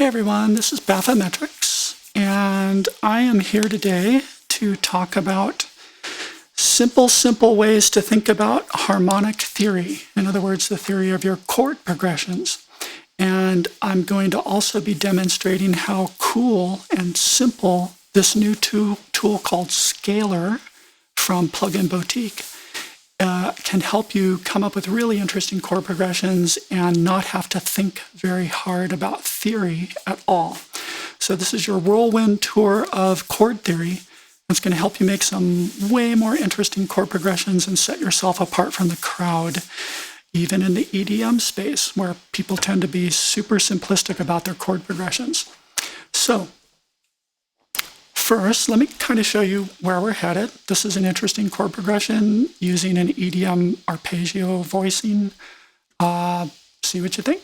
Hey everyone, this is Bathymetrics, and I am here today to talk about simple ways to think about harmonic theory. In other words, the theory of your chord progressions. And I'm going to also be demonstrating how cool and simple this new tool called Scalar from Plugin Boutique can help you come up with really interesting chord progressions and not have to think very hard about theory at all. So this is your whirlwind tour of chord theory. It's going to help you make some way more interesting chord progressions and set yourself apart from the crowd, even in the EDM space where people tend to be super simplistic about their chord progressions. So first, let me kind of show you where we're headed. This is an interesting chord progression using an EDM arpeggio voicing. See what you think.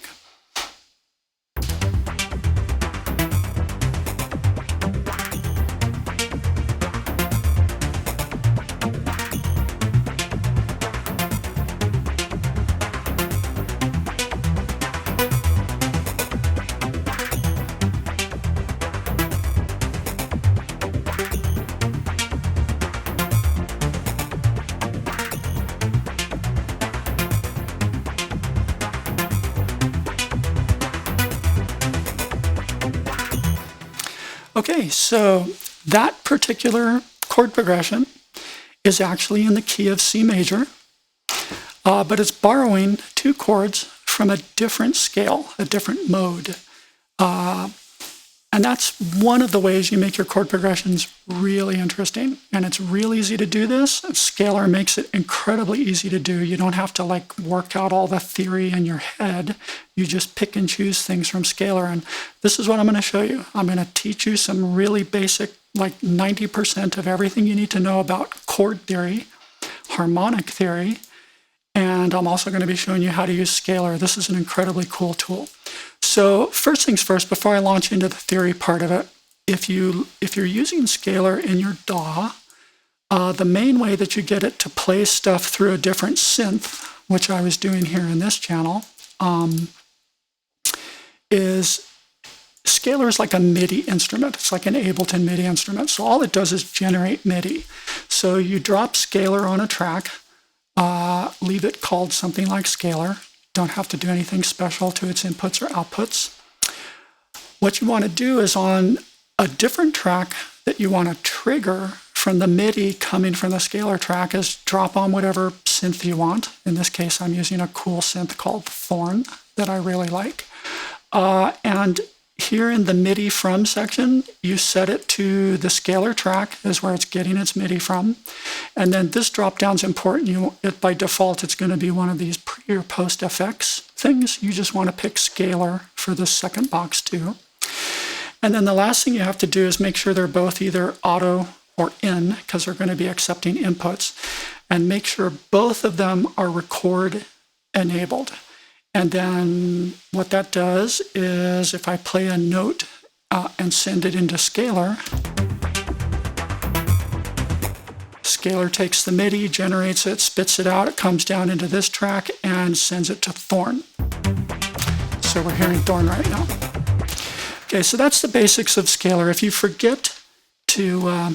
Okay, so that particular chord progression is actually in the key of C major, but it's borrowing two chords from a different scale, a different mode. And that's one of the ways you make your chord progressions really interesting. And it's real easy to do this. Scalar makes it incredibly easy to do. You don't have to like work out all the theory in your head. You just pick and choose things from Scalar. And this is what I'm going to show you. I'm going to teach you some really basic, like 90% of everything you need to know about chord theory, harmonic theory, and I'm also going to be showing you how to use Scalar. This is an incredibly cool tool. So first things first, before I launch into the theory part of it, if you're using Scalar in your DAW, the main way that you get it to play stuff through a different synth, which I was doing here in this channel, is Scalar is like a MIDI instrument. It's like an Ableton MIDI instrument. So all it does is generate MIDI. So you drop Scalar on a track, leave it called something like Scalar. Don't have to do anything special to its inputs or outputs. What you want to do is on a different track that you want to trigger from the MIDI coming from the Scalar track is drop on whatever synth you want. In this case, I'm using a cool synth called Thorn that I really like. And here in the MIDI from section, you set it to the Scalar track is where it's getting its MIDI from. And then this drop down is important. By default, it's going to be one of these pre or post effects things. You just want to pick Scalar for the second box too. And then the last thing you have to do is make sure they're both either auto or in, because they're going to be accepting inputs. And make sure both of them are record enabled. And then what that does is if I play a note and send it into Scalar, Scalar takes the MIDI, generates it, spits it out, it comes down into this track and sends it to Thorn. So we're hearing Thorn right now. Okay, so that's the basics of Scalar. If you forget to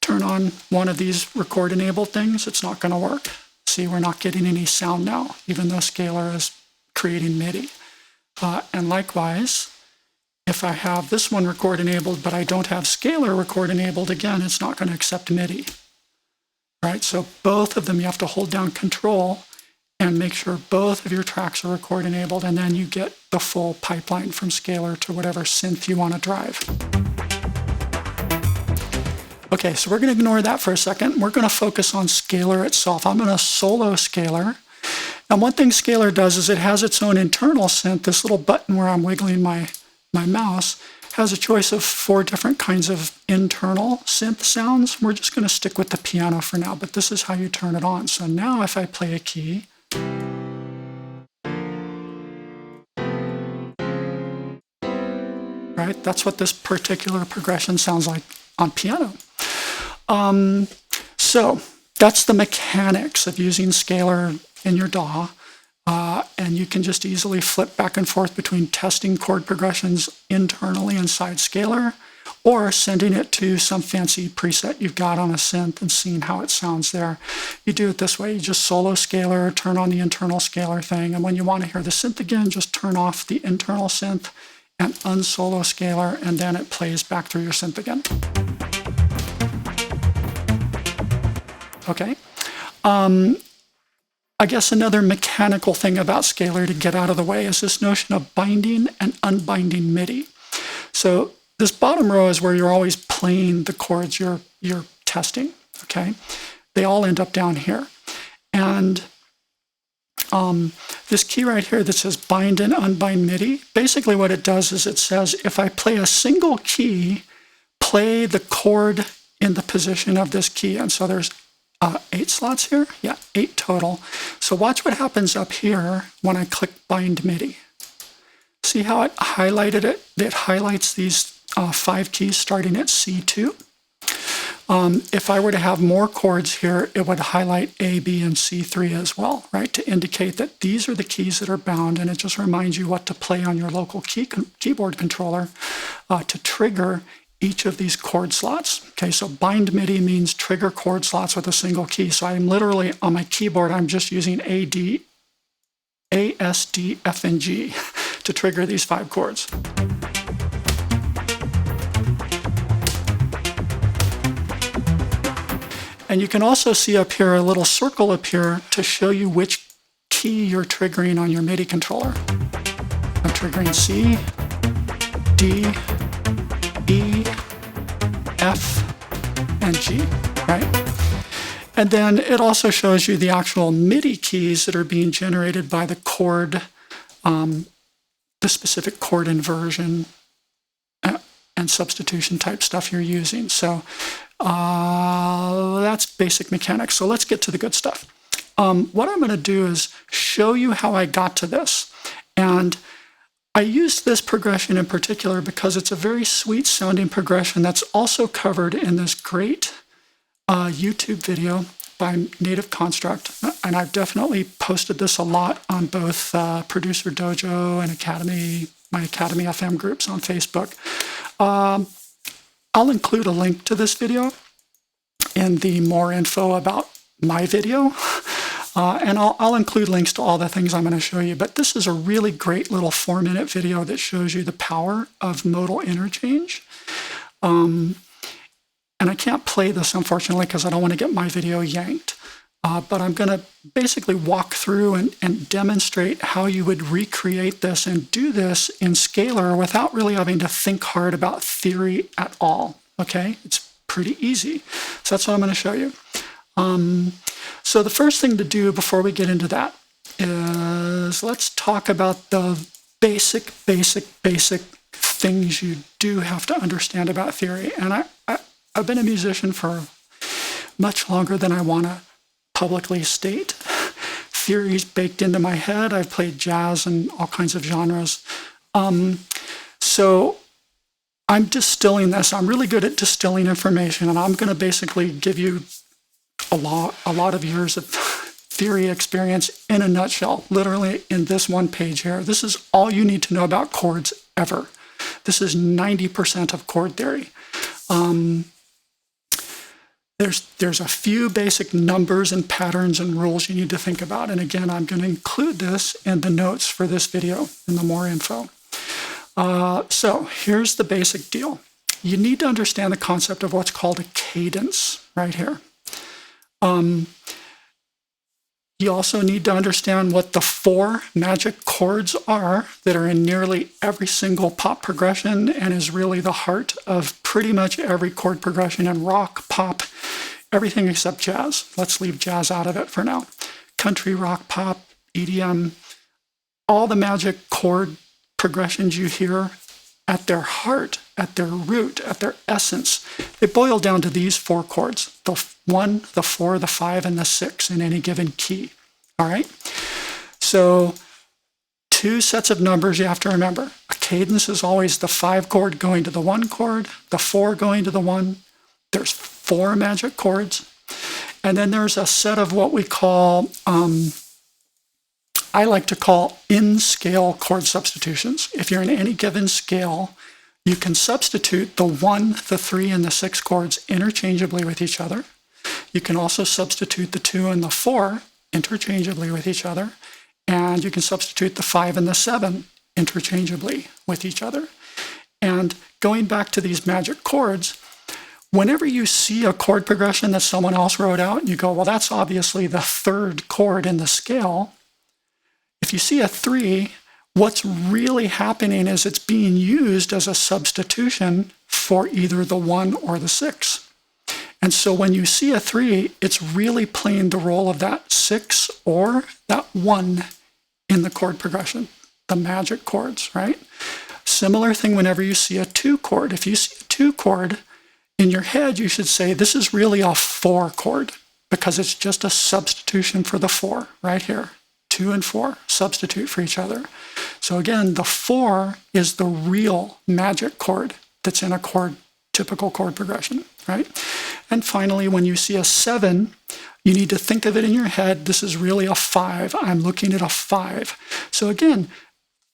turn on one of these record enabled things, it's not going to work. See, we're not getting any sound now, even though Scalar is creating MIDI. And likewise, if I have this one record enabled, but I don't have Scalar record enabled, again, it's not going to accept MIDI. Right? So both of them, you have to hold down Control and make sure both of your tracks are record enabled, and then you get the full pipeline from Scalar to whatever synth you want to drive. Okay, so we're going to ignore that for a second. We're going to focus on Scalar itself. I'm going to solo Scalar. And one thing Scalar does is it has its own internal synth. This little button where I'm wiggling my mouse has a choice of 4 different kinds of internal synth sounds. We're just going to stick with the piano for now, but this is how you turn it on. So now if I play a key, right, that's what this particular progression sounds like on piano. So that's the mechanics of using Scalar in your DAW. And you can just easily flip back and forth between testing chord progressions internally inside Scalar, or sending it to some fancy preset you've got on a synth and seeing how it sounds there. You do it this way. You just solo Scalar, turn on the internal Scalar thing, and when you want to hear the synth again, just turn off the internal synth and unsolo Scalar, and then it plays back through your synth again. Okay. I guess another mechanical thing about Scalar to get out of the way is this notion of binding and unbinding MIDI. So this bottom row is where you're always playing the chords you're testing, okay? They all end up down here. And this key right here that says bind and unbind MIDI, basically what it does is it says if I play a single key, play the chord in the position of this key. And so there's 8 slots here? Yeah, 8 total. So watch what happens up here when I click bind MIDI. See how it highlighted it? It highlights these 5 keys starting at C2. If I were to have more chords here, it would highlight A, B, and C3 as well, right? To indicate that these are the keys that are bound, and it just reminds you what to play on your local keyboard controller to trigger each of these chord slots. Okay, so bind MIDI means trigger chord slots with a single key. So I'm literally, on my keyboard, I'm just using A, S, D, F, and G to trigger these 5 chords. And you can also see up here a little circle up here to show you which key you're triggering on your MIDI controller. I'm triggering C, D, E, F, and G, right? And then it also shows you the actual MIDI keys that are being generated by the chord, the specific chord inversion and substitution type stuff you're using. So that's basic mechanics. So let's get to the good stuff. What I'm going to do is show you how I got to this. And I used this progression in particular because it's a very sweet sounding progression that's also covered in this great YouTube video by Native Construct. And I've definitely posted this a lot on both Producer Dojo and Academy, my Academy FM groups on Facebook. I'll include a link to this video in the more info about my video. And I'll include links to all the things I'm going to show you. But this is a really great little 4-minute video that shows you the power of modal interchange. And I can't play this, unfortunately, because I don't want to get my video yanked. But I'm going to basically walk through and demonstrate how you would recreate this and do this in Scalar without really having to think hard about theory at all. Okay? It's pretty easy. So that's what I'm going to show you. So the first thing to do before we get into that is let's talk about the basic things you do have to understand about theory. And I've been a musician for much longer than I want to publicly state. Theory's baked into my head. I've played jazz and all kinds of genres. So I'm distilling this. I'm really good at distilling information, and I'm going to basically give you a lot of years of theory experience in a nutshell, literally in this one page here. This is all you need to know about chords ever. This is 90% of chord theory. There's a few basic numbers and patterns and rules you need to think about. And again, I'm going to include this in the notes for this video in the more info. So here's the basic deal. You need to understand the concept of what's called a cadence right here. You also need to understand what the 4 magic chords are that are in nearly every single pop progression and is really the heart of pretty much every chord progression in rock, pop, everything except jazz. Let's leave jazz out of it for now. Country, rock, pop, EDM, all the magic chord progressions you hear at their heart, at their root, at their essence, they boil down to these 4 chords, the 1, the 4, the 5, and the 6 in any given key, all right? So 2 sets of numbers you have to remember. A cadence is always the 5 chord going to the 1 chord, the 4 going to the 1. There's 4 magic chords. And then there's a set of what we call I like to call in-scale chord substitutions. If you're in any given scale, you can substitute the 1, the 3, and the 6 chords interchangeably with each other. You can also substitute the 2 and the 4 interchangeably with each other. And you can substitute the 5 and the 7 interchangeably with each other. And going back to these magic chords, whenever you see a chord progression that someone else wrote out, you go, well, that's obviously the 3rd chord in the scale. If you see a 3, what's really happening is it's being used as a substitution for either the 1 or the 6. And so when you see a 3, it's really playing the role of that 6 or that 1 in the chord progression, the magic chords, right? Similar thing whenever you see a 2 chord. If you see a 2 chord, in your head, you should say this is really a 4 chord because it's just a substitution for the 4 right here. 2 and 4 substitute for each other. So again, the 4 is the real magic chord that's in a typical chord progression, right? And finally, when you see a 7, you need to think of it in your head. This is really a 5. I'm looking at a 5. So again,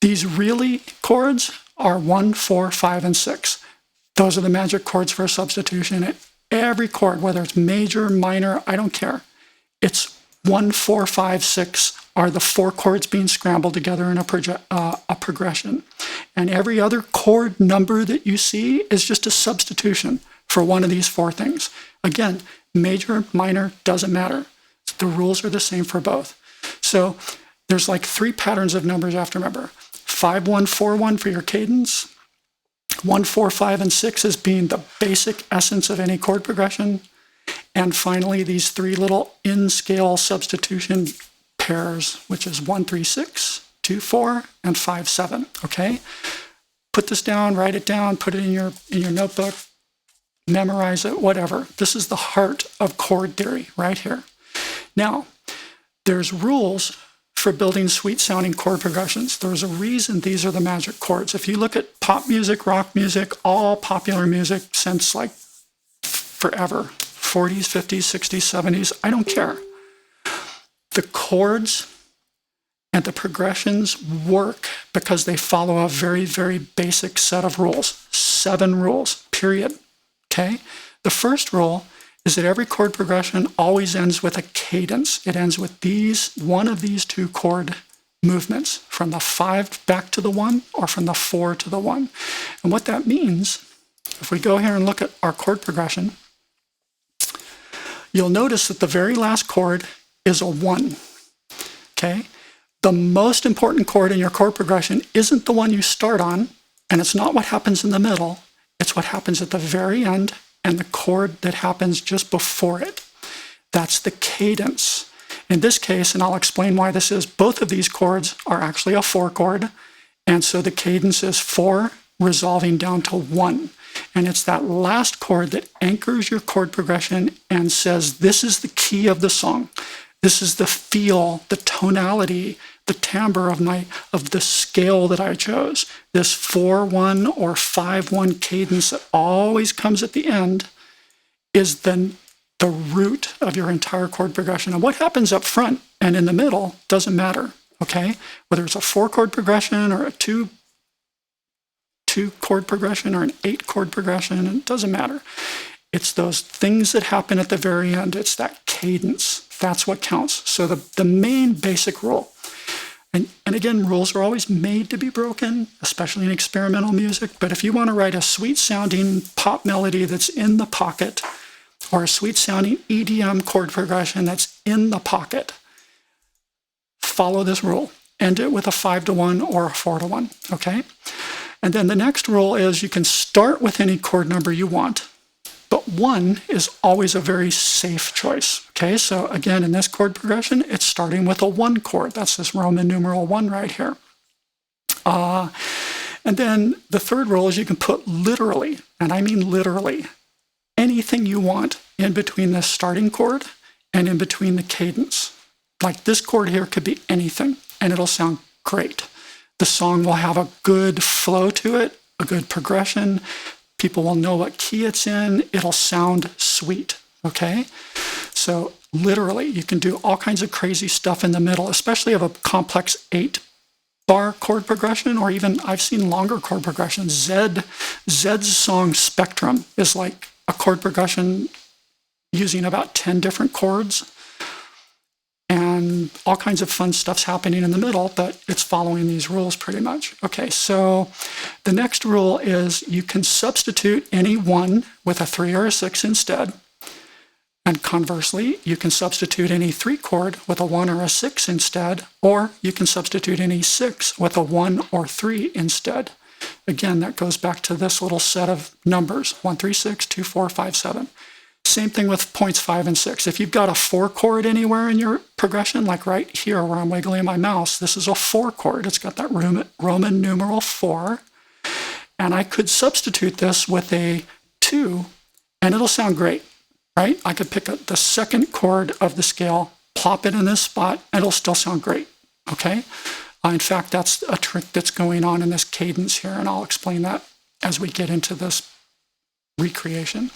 these really chords are 1, 4, 5, and 6. Those are the magic chords for a substitution. At every chord, whether it's major, minor, I don't care. It's 1, 4, 5, 6 are the 4 chords being scrambled together in a progression. And every other chord number that you see is just a substitution for one of these 4 things. Again, major, minor, doesn't matter. The rules are the same for both. So there's like 3 patterns of numbers you have to remember. 5, 1, 4, 1 for your cadence. 1, 4, 5, and 6 as being the basic essence of any chord progression. And finally, these 3 little in-scale substitution pairs, which is 1, 3, 6, 2, 4, and 5, 7, okay? Put this down, write it down, put it in your notebook, memorize it, whatever. This is the heart of chord theory right here. Now, there's rules for building sweet-sounding chord progressions. There's a reason these are the magic chords. If you look at pop music, rock music, all popular music since like forever, 40s, 50s, 60s, 70s, I don't care. The chords and the progressions work because they follow a very, very basic set of rules. 7 rules, period. Okay? The first rule is that every chord progression always ends with a cadence. It ends with one of these 2 chord movements, from the 5 back to the 1 or from the 4 to the 1. And what that means, if we go here and look at our chord progression, you'll notice that the very last chord is a 1, okay? The most important chord in your chord progression isn't the one you start on, and it's not what happens in the middle, it's what happens at the very end and the chord that happens just before it. That's the cadence. In this case, and I'll explain why this is, both of these chords are actually a 4 chord, and so the cadence is 4 resolving down to 1. And it's that last chord that anchors your chord progression and says, this is the key of the song. This is the feel, the tonality, the timbre of the scale that I chose. This 4-1 or 5-1 cadence that always comes at the end is then the root of your entire chord progression. And what happens up front and in the middle doesn't matter, okay? Whether it's a 4 chord progression or a 2 chord progression or an 8 chord progression, it doesn't matter. It's those things that happen at the very end. It's that cadence. That's what counts. So the main basic rule, and again, rules are always made to be broken, especially in experimental music, but if you want to write a sweet-sounding pop melody that's in the pocket, or a sweet-sounding EDM chord progression that's in the pocket, follow this rule. End it with a 5-1 or a 4-1, okay? And then the next rule is you can start with any chord number you want, but 1 is always a very safe choice, okay? So again, in this chord progression, it's starting with a 1 chord. That's this Roman numeral 1 right here. And then the third rule is you can put literally, and I mean literally, anything you want in between the starting chord and in between the cadence. Like this chord here could be anything, and it'll sound great. The song will have a good flow to it, a good progression. People will know what key it's in. It'll sound sweet, okay? So literally, you can do all kinds of crazy stuff in the middle, especially of a complex 8-bar chord progression, or even I've seen longer chord progressions. Zed's song Spectrum is like a chord progression using about 10 different chords. And all kinds of fun stuff's happening in the middle, but it's following these rules pretty much. Okay, so the next rule is you can substitute any 1 with a 3 or a 6 instead. And conversely, you can substitute any 3 chord with a 1 or a 6 instead, or you can substitute any 6 with a 1 or 3 instead. Again, that goes back to this little set of numbers, 1, 3, 6, 2, 4, 5, 7. Same thing with points 5 and 6. If you've got a 4 chord anywhere in your progression, like right here where I'm wiggling my mouse, this is a 4 chord. It's got that Roman numeral 4. And I could substitute this with a 2, and it'll sound great, right? I could pick up the 2nd chord of the scale, plop it in this spot, and it'll still sound great, okay? In fact, that's a trick that's going on in this cadence here, and I'll explain that as we get into this recreation.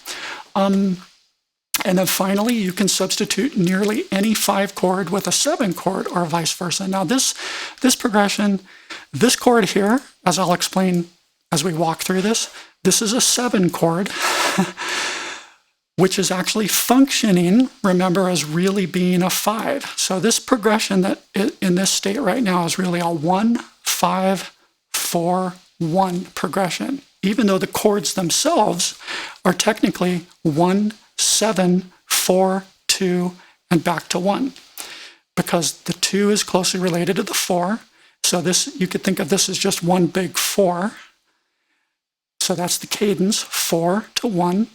And then finally, you can substitute nearly any 5 chord with a 7 chord or vice versa. Now this progression, this chord here, as I'll explain as we walk through this is a 7 chord, which is actually functioning, remember, as really being a 5. So this progression that in this state right now is really a 1, 5, 4, 1 progression, even though the chords themselves are technically 1, 7, 4, 2, and back to 1, because the 2 is closely related to the 4. So this, you could think of this as just one big 4. So that's the cadence, 4 to 1.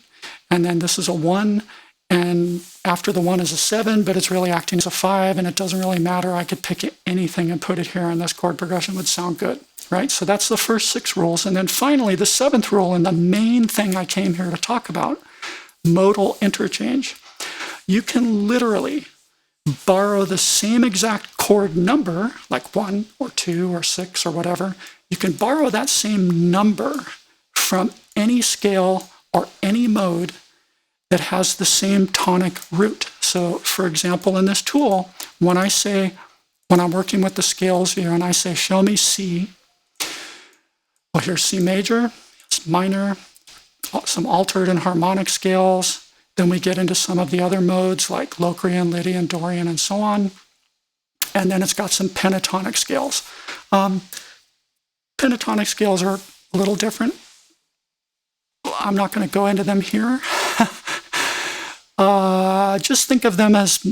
And then this is a 1, and after the 1 is a 7, but it's really acting as a 5, and it doesn't really matter. I could pick anything and put it here, and this chord progression would sound good, right? So that's the first 6 rules. And then finally, the 7th rule, and the main thing I came here to talk about, modal interchange. You can literally borrow the same exact chord number, like 1 or 2 or 6 or whatever. You can borrow that same number from any scale or any mode that has the same tonic root. So for example, in this tool, when I'm working with the scales here and I say, show me C, well, here's C major, it's minor, some altered and harmonic scales. Then we get into some of the other modes like Locrian, Lydian, Dorian, and so on. And then it's got some pentatonic scales. Pentatonic scales are a little different. I'm not going to go into them here. Just think of them as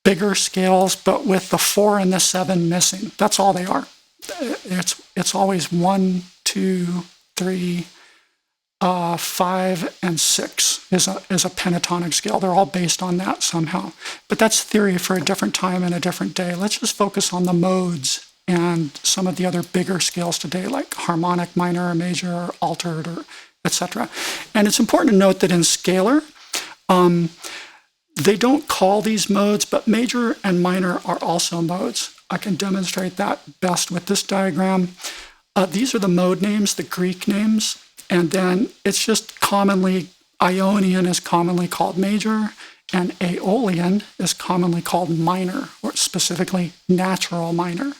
bigger scales, but with the 4 and the 7 missing. That's all they are. It's always 1, 2, 3, 5, and 6 is a pentatonic scale. They're all based on that somehow. But that's theory for a different time and a different day. Let's just focus on the modes and some of the other bigger scales today, like harmonic, minor, or major, or altered, or etc. And it's important to note that in scalar, they don't call these modes, but major and minor are also modes. I can demonstrate that best with this diagram. These are the mode names, the Greek names. And then it's just commonly, Ionian is commonly called major, and Aeolian is commonly called minor, or specifically natural minor.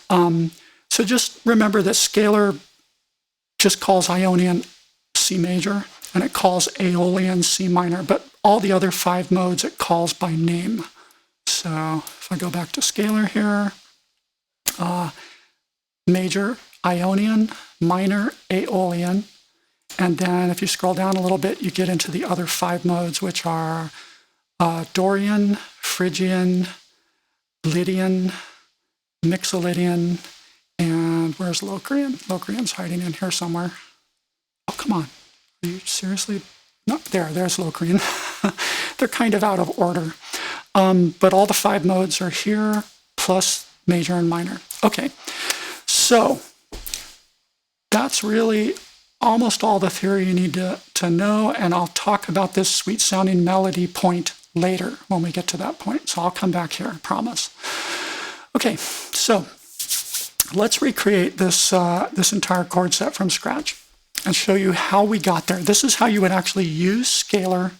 So just remember that scalar just calls Ionian C major, and it calls Aeolian C minor, but all the other 5 modes it calls by name. So if I go back to scalar here, major, Ionian, minor, Aeolian. And then if you scroll down a little bit, you get into the other 5 modes, which are Dorian, Phrygian, Lydian, Mixolydian, and where's Locrian? Locrian's hiding in here somewhere. Oh, come on. Are you seriously? No, there's Locrian. They're kind of out of order. But all the 5 modes are here, plus major and minor. Okay, so that's really almost all the theory you need to know, and I'll talk about this sweet sounding melody point later when we get to that point. So I'll come back here, I promise. Okay, so let's recreate this entire chord set from scratch and show you how we got there. This is how you would actually use scalar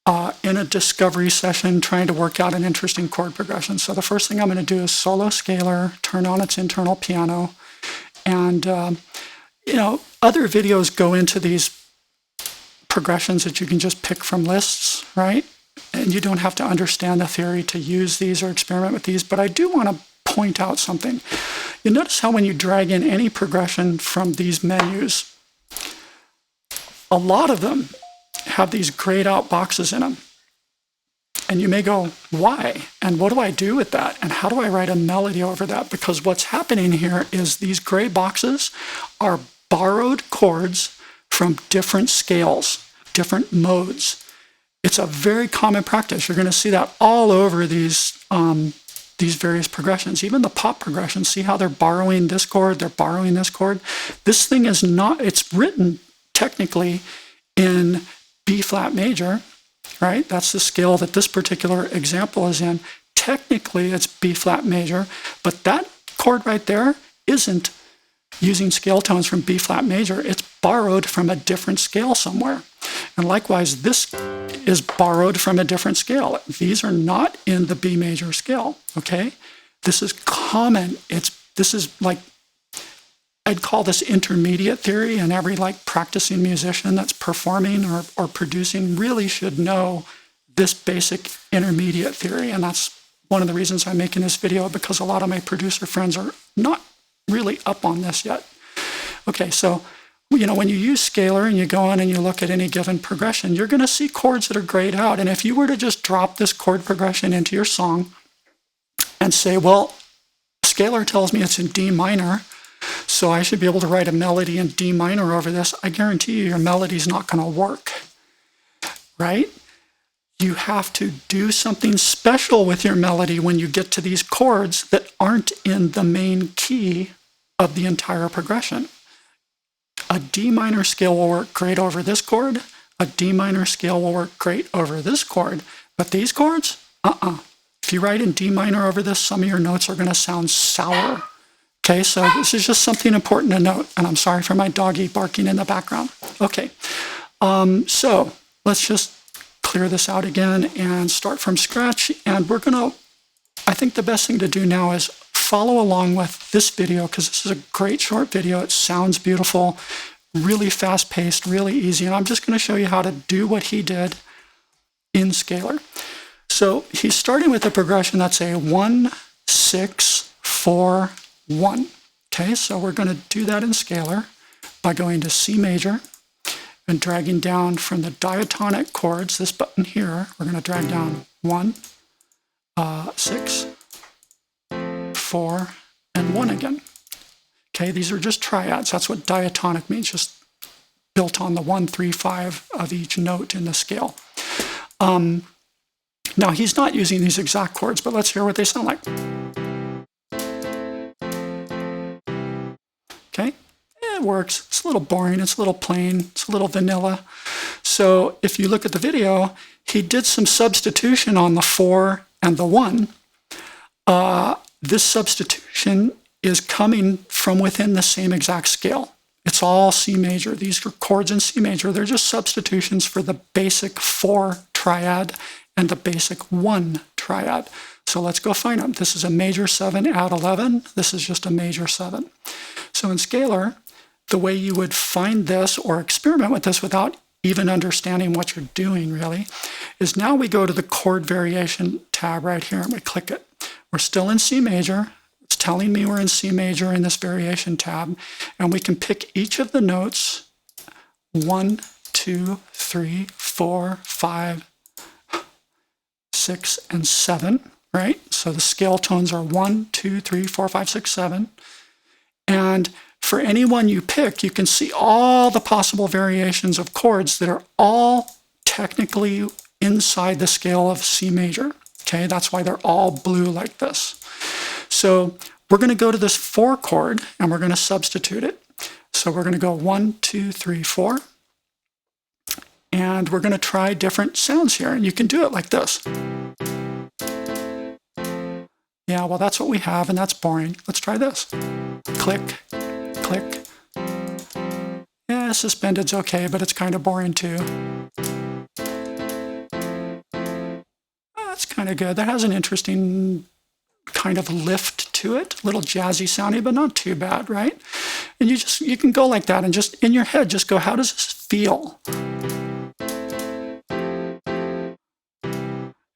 in a discovery session trying to work out an interesting chord progression. So the first thing I'm going to do is solo scalar, turn on its internal piano, and other videos go into these progressions that you can just pick from lists, right? And you don't have to understand the theory to use these or experiment with these, but I do want to point out something. You notice how when you drag in any progression from these menus, a lot of them have these grayed out boxes in them. And you may go, why? And what do I do with that? And how do I write a melody over that? Because what's happening here is these gray boxes are borrowed chords from different scales, different modes. It's a very common practice. You're going to see that all over these various progressions. Even the pop progressions, see how they're borrowing this chord, they're borrowing this chord. This thing is not, it's written technically in B flat major, right? That's the scale that this particular example is in. Technically, it's B flat major, but that chord right there isn't using scale tones from B flat major. It's borrowed from a different scale somewhere. And likewise, this is borrowed from a different scale. These are not in the B major scale, okay? This is common. This is like, I'd call this intermediate theory, and every practicing musician that's performing or producing really should know this basic intermediate theory. And that's one of the reasons I'm making this video, because a lot of my producer friends are not really up on this yet. Okay, so when you use scalar and you go on and you look at any given progression, you're going to see chords that are grayed out. And if you were to just drop this chord progression into your song and say, well, scalar tells me it's in D minor, so I should be able to write a melody in D minor over this, I guarantee you your melody's not going to work, right? You have to do something special with your melody when you get to these chords that aren't in the main key of the entire progression. A D minor scale will work great over this chord. A D minor scale will work great over this chord. But these chords, If you write in D minor over this, some of your notes are going to sound sour. Okay, so this is just something important to note. And I'm sorry for my doggy barking in the background. Okay, so let's just clear this out again and start from scratch. And we're going to, I think the best thing to do now is follow along with this video, because this is a great short video. It sounds beautiful, really fast-paced, really easy. And I'm just going to show you how to do what he did in scalar. So he's starting with a progression that's a 1, 6, 4, 1. Okay, so we're going to do that in scalar by going to C major and dragging down from the diatonic chords, this button here, we're going to drag down 1, 6, 4, and 1 again. Okay, these are just triads. That's what diatonic means, just built on the 1, 3, 5 of each note in the scale. Now, he's not using these exact chords, but let's hear what they sound like. Okay, it works. It's a little boring. It's a little plain. It's a little vanilla. So if you look at the video, he did some substitution on the 4 and the 1. This substitution is coming from within the same exact scale. It's all C major. These are chords in C major. They're just substitutions for the basic 4 triad and the basic 1 triad. So let's go find them. This is a major 7 add 11. This is just a major 7. So in scalar, the way you would find this or experiment with this without even understanding what you're doing really, is now we go to the chord variation tab right here and we click it. We're still in C major. It's telling me we're in C major in this variation tab, and we can pick each of the notes 1, 2, 3, 4, 5, 6, and 7, right? So the scale tones are 1, 2, 3, 4, 5, 6, 7. And for any one you pick, you can see all the possible variations of chords that are all technically inside the scale of C major. Okay, that's why they're all blue like this. So we're going to go to this 4 chord and we're going to substitute it. So we're going to go 1, 2, 3, 4. And we're going to try different sounds here. And you can do it like this. Yeah, well, that's what we have, and that's boring. Let's try this. Click, click. Yeah, suspended's okay, but it's kind of boring too. kind of good. That has an interesting kind of lift to it, a little jazzy sounding, but not too bad, right? And you can go like that and just in your head, just go, how does this feel?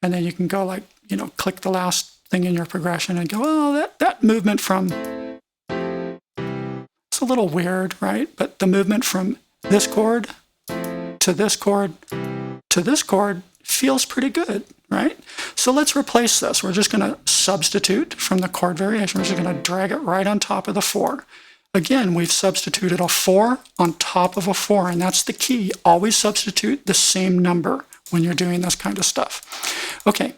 And then you can go like, you know, click the last thing in your progression and go, oh, that movement from, it's a little weird, right? But the movement from this chord to this chord to this chord feels pretty good, right? So let's replace this. We're just going to substitute from the chord variation. We're just going to drag it right on top of the 4. Again, we've substituted a 4 on top of a 4, and that's the key. Always substitute the same number when you're doing this kind of stuff. Okay,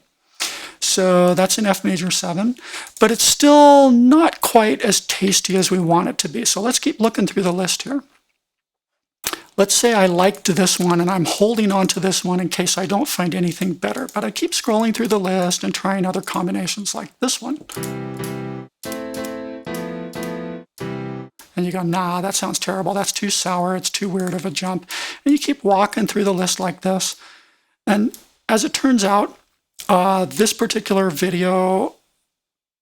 so that's an F major 7, but it's still not quite as tasty as we want it to be. So let's keep looking through the list here. Let's say I liked this one and I'm holding on to this one in case I don't find anything better, but I keep scrolling through the list and trying other combinations like this one. And you go, nah, that sounds terrible. That's too sour. It's too weird of a jump. And you keep walking through the list like this. And as it turns out, this particular video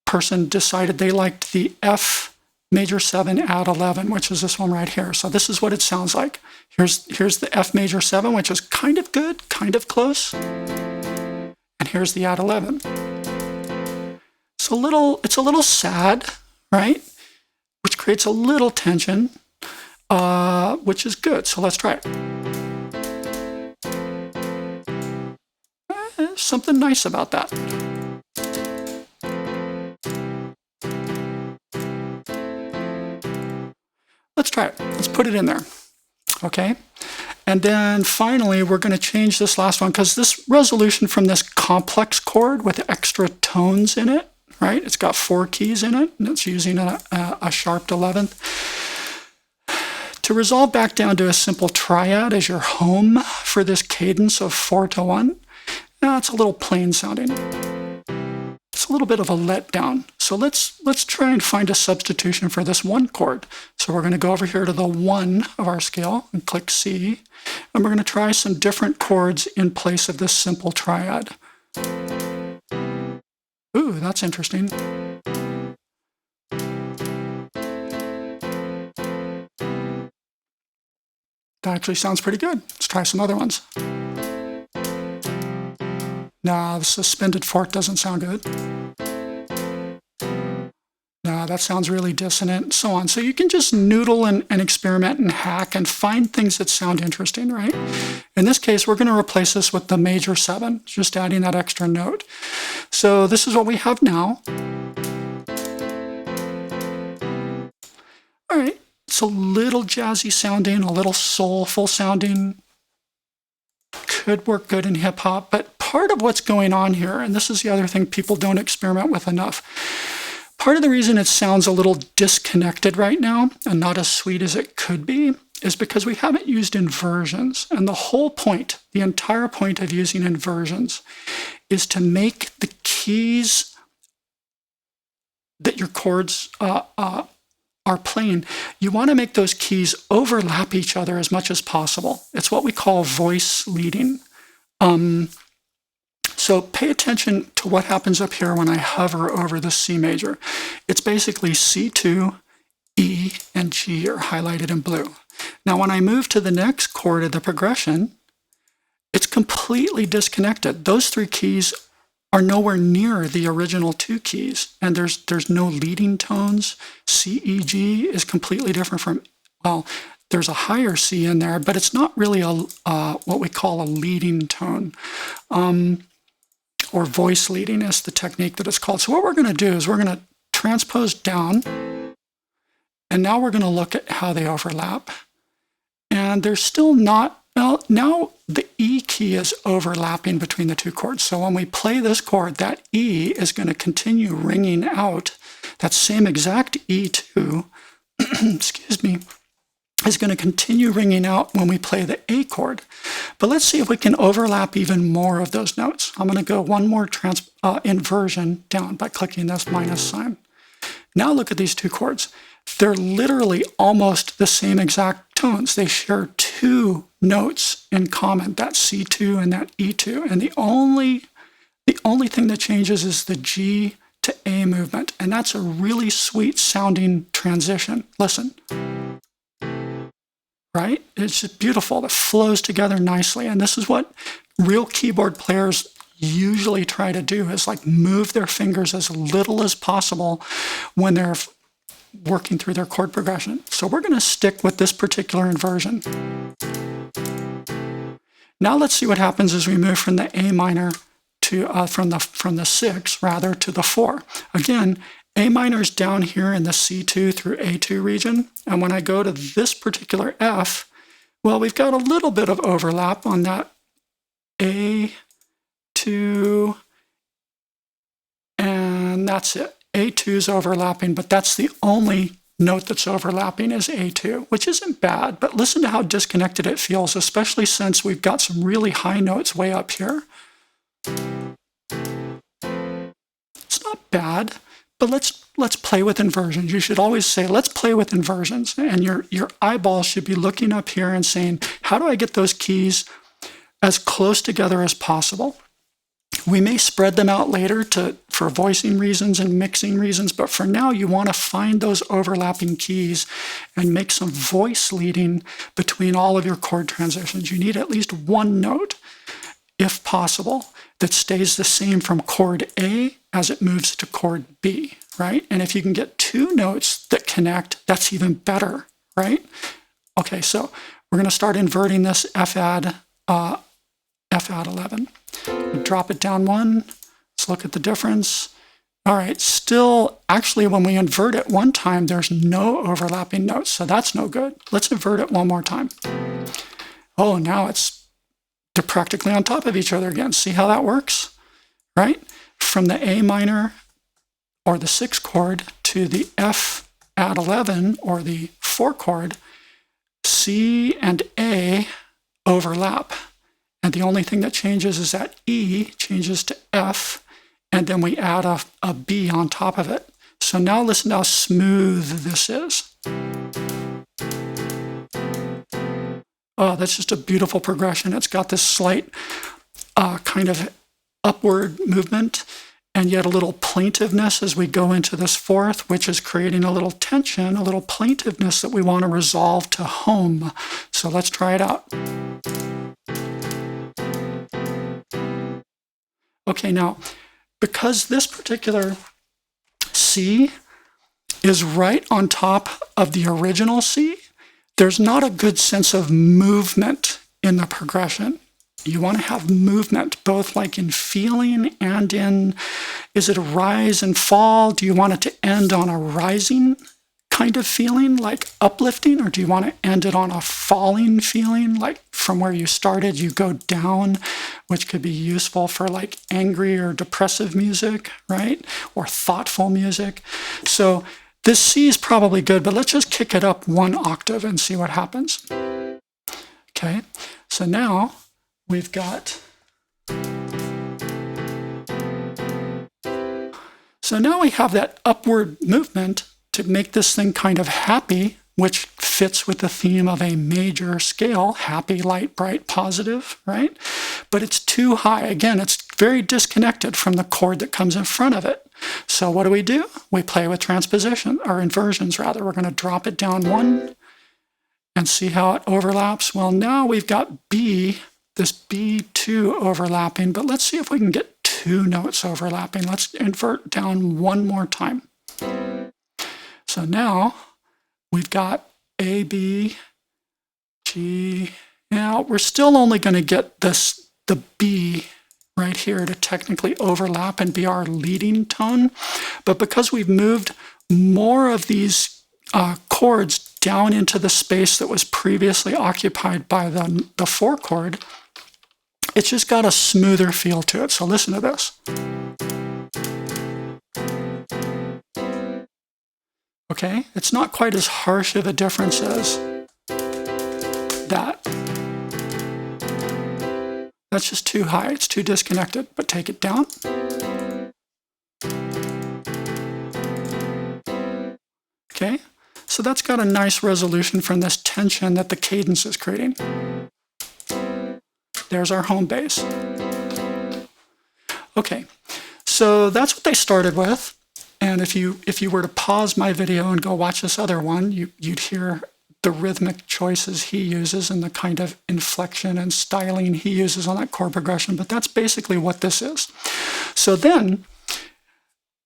person decided they liked the F major 7 add 11, which is this one right here. So this is what it sounds like. Here's the F major 7, which is kind of good, kind of close. And here's the add 11. It's a little sad, right? Which creates a little tension, which is good. So let's try it. There's something nice about that. Let's try it. Let's put it in there. Okay. And then finally, we're going to change this last one because this resolution from this complex chord with extra tones in it, right? It's got 4 keys in it, and it's using a sharp 11th. To resolve back down to a simple triad as your home for this cadence of 4 to 1, now it's a little plain sounding. It's a little bit of a letdown. So let's try and find a substitution for this 1 chord. So we're going to go over here to the 1 of our scale and click C, and we're going to try some different chords in place of this simple triad. Ooh, that's interesting. That actually sounds pretty good. Let's try some other ones. No, the suspended 4th doesn't sound good. No, that sounds really dissonant, and so on. So you can just noodle and experiment and hack and find things that sound interesting, right? In this case, we're going to replace this with the major 7, just adding that extra note. So this is what we have now. All right, it's a little jazzy sounding, a little soulful sounding. Could work good in hip hop, but part of what's going on here, and this is the other thing people don't experiment with enough, part of the reason it sounds a little disconnected right now and not as sweet as it could be is because we haven't used inversions. And the whole point, the entire point of using inversions is to make the keys that your chords are playing, you want to make those keys overlap each other as much as possible. It's what we call voice leading. So pay attention to what happens up here when I hover over the C major. It's basically C2, E, and G are highlighted in blue. Now when I move to the next chord of the progression, it's completely disconnected. Those 3 keys are nowhere near the original 2 keys, and there's no leading tones. C, E, G is completely different from, well, there's a higher C in there, but it's not really a what we call a leading tone. Or voice leading is the technique that it's called. So what we're going to do is we're going to transpose down, and now we're going to look at how they overlap. And there's still not, well, now the E key is overlapping between the 2 chords. So when we play this chord, that E is going to continue ringing out. That same exact E2, excuse me, is going to continue ringing out when we play the A chord. But let's see if we can overlap even more of those notes. I'm going to go one more inversion down by clicking this minus sign. Now look at these 2 chords. They're literally almost the same exact tones. They share 2 notes in common, that C2 and that E2. And the only The only thing that changes is the G to A movement, and that's a really sweet sounding transition. Listen. Right? It's just beautiful. It flows together nicely, and this is what real keyboard players usually try to do, is like move their fingers as little as possible when they're working through their chord progression. So we're going to stick with this particular inversion. Now let's see what happens as we move from the A minor to from the 6 rather to the 4. Again, A minor is down here in the C2 through A2 region, and when I go to this particular F, well, we've got a little bit of overlap on that A2, and that's it. A2 is overlapping, but that's the only note that's overlapping is A2, which isn't bad, but listen to how disconnected it feels, especially since we've got some really high notes way up here. It's not bad, but let's play with inversions. You should always say, let's play with inversions, and your eyeballs should be looking up here and saying, how do I get those keys as close together as possible? We may spread them out later for voicing reasons and mixing reasons, but for now you want to find those overlapping keys and make some voice leading between all of your chord transitions. You need at least one note, if possible, that stays the same from chord A as it moves to chord B, right? And if you can get two notes that connect, that's even better, right? Okay, so we're going to start inverting this F add 11. Drop it down one. Let's look at the difference. All right, still, actually, when we invert it one time, there's no overlapping notes, so that's no good. Let's invert it one more time. Oh, now they're practically on top of each other again. See how that works, right? From the A minor or the 6 chord to the F add 11 or the 4 chord, C and A overlap. And the only thing that changes is that E changes to F, and then we add a B on top of it. So now listen to how smooth this is. Oh, that's just a beautiful progression. It's got this slight kind of upward movement, and yet a little plaintiveness as we go into this 4th, which is creating a little tension, a little plaintiveness that we want to resolve to home. So let's try it out. Okay, now, because this particular C is right on top of the original C, there's not a good sense of movement in the progression. You want to have movement, both like in feeling and in, is it a rise and fall? Do you want it to end on a rising kind of feeling, like uplifting, or do you want to end it on a falling feeling, like from where you started, you go down, which could be useful for like angry or depressive music, right? Or thoughtful music. So this C is probably good, but let's just kick it up one octave and see what happens. Okay, so now we've got, so now we have that upward movement to make this thing kind of happy, which fits with the theme of a major scale, happy, light, bright, positive, right? But it's too high. Again, it's very disconnected from the chord that comes in front of it. So what do? We play with transposition, or inversions rather. We're going to drop it down one and see how it overlaps. Well, now we've got B, this B2 overlapping, but let's see if we can get two notes overlapping. Let's invert down one more time. So now we've got A, B, G. Now we're still only going to get the B right here to technically overlap and be our leading tone. But because we've moved more of these chords down into the space that was previously occupied by the 4 chord, it's just got a smoother feel to it. So listen to this. Okay, it's not quite as harsh of a difference as that. That's just too high, it's too disconnected, but take it down. Okay, so that's got a nice resolution from this tension that the cadence is creating. There's our home base. Okay, so that's what they started with. And if you were to pause my video and go watch this other one, you'd hear the rhythmic choices he uses and the kind of inflection and styling he uses on that chord progression. But that's basically what this is. So then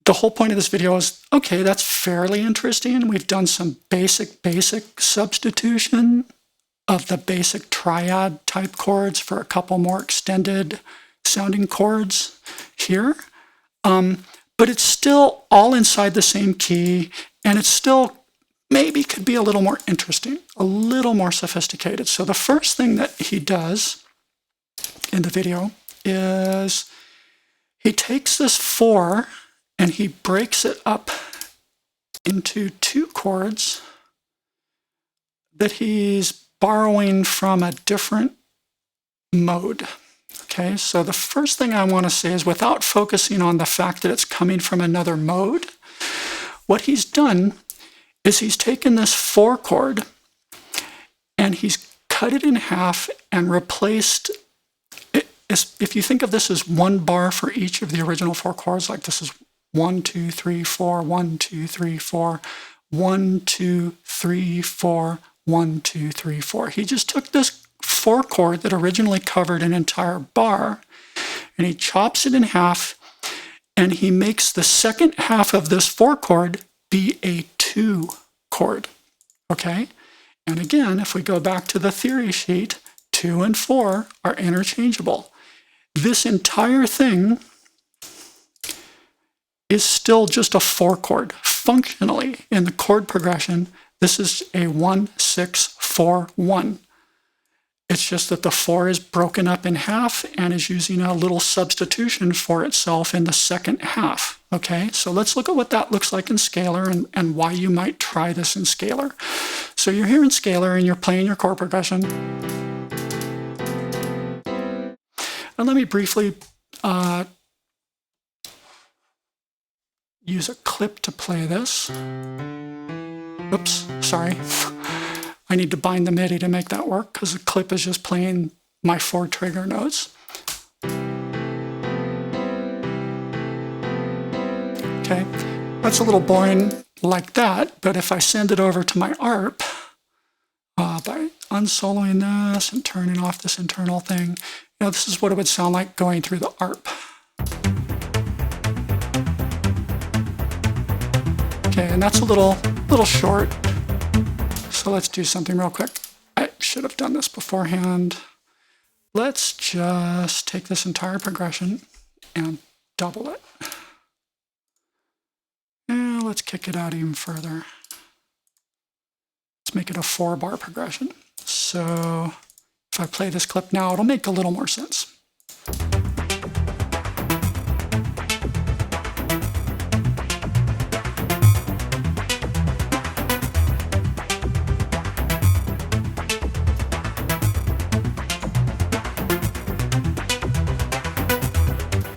the whole point of this video is, okay, that's fairly interesting. We've done some basic substitution of the basic triad type chords for a couple more extended sounding chords here. But it's still all inside the same key, and it still maybe could be a little more interesting, a little more sophisticated. So the first thing that he does in the video is he takes this 4 and he breaks it up into 2 chords that he's borrowing from a different mode. Okay, so the first thing I want to say is, without focusing on the fact that it's coming from another mode, what he's done is he's taken this 4 chord and he's cut it in half and replaced it. If you think of this as 1 bar for each of the original 4 chords, like this is 1, 2, 3, 4, 1, 2, 3, 4, 1, 2, 3, 4, 1, 2, 3, 4. He just took this 4 chord that originally covered an entire bar, and he chops it in half, and he makes the second half of this 4 chord be a 2 chord. Okay? And again, if we go back to the theory sheet, 2 and 4 are interchangeable. This entire thing is still just a 4 chord. Functionally, in the chord progression, this is a 1, 6, 4, 1. It's just that the 4 is broken up in half and is using a little substitution for itself in the second half. Okay, so let's look at what that looks like in Scalar and why you might try this in Scalar. So you're here in Scalar and you're playing your chord progression. And let me briefly use a clip to play this. Oops, sorry. I need to bind the MIDI to make that work because the clip is just playing my 4 trigger notes. Okay, that's a little boring like that, but if I send it over to my ARP, by unsoloing this and turning off this internal thing, this is what it would sound like going through the ARP. Okay, and that's a little short. So let's do something real quick. I should have done this beforehand. Let's just take this entire progression and double it. And let's kick it out even further. Let's make it a 4-bar progression. So if I play this clip now, it'll make a little more sense.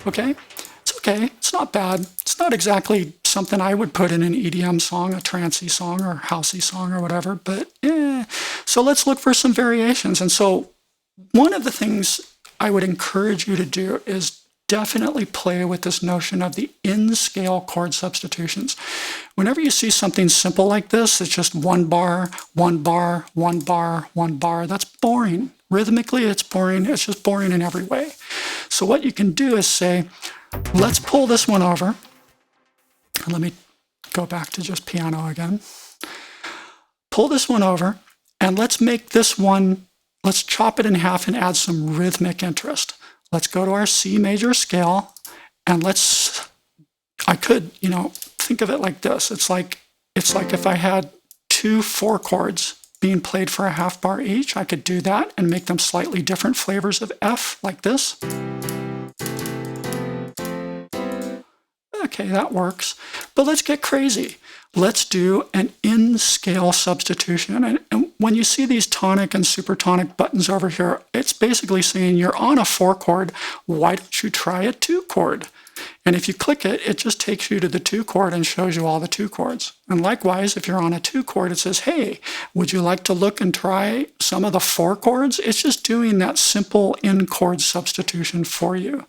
Okay, it's okay, it's not bad. It's not exactly something I would put in an EDM song, a trancey song or housey song or whatever, but so let's look for some variations. And so one of the things I would encourage you to do is definitely play with this notion of the in-scale chord substitutions. Whenever you see something simple like this, it's just 1 bar, 1 bar, 1 bar, 1 bar, that's boring. Rhythmically, it's boring. It's just boring in every way. So what you can do is say, let's pull this one over. Let me go back to just piano again. Pull this one over, and let's make this one, let's chop it in half and add some rhythmic interest. Let's go to our C major scale, and I could, think of it like this. It's like if I had 2 4 chords being played for a half bar each, I could do that and make them slightly different flavors of F, like this. Okay, that works. But let's get crazy. Let's do an in-scale substitution. And when you see these tonic and supertonic buttons over here, it's basically saying you're on a 4 chord. Why don't you try a 2 chord? And if you click it, it just takes you to the 2 chord and shows you all the 2 chords. And likewise, if you're on a 2 chord, it says, hey, would you like to look and try some of the 4 chords? It's just doing that simple in-chord substitution for you.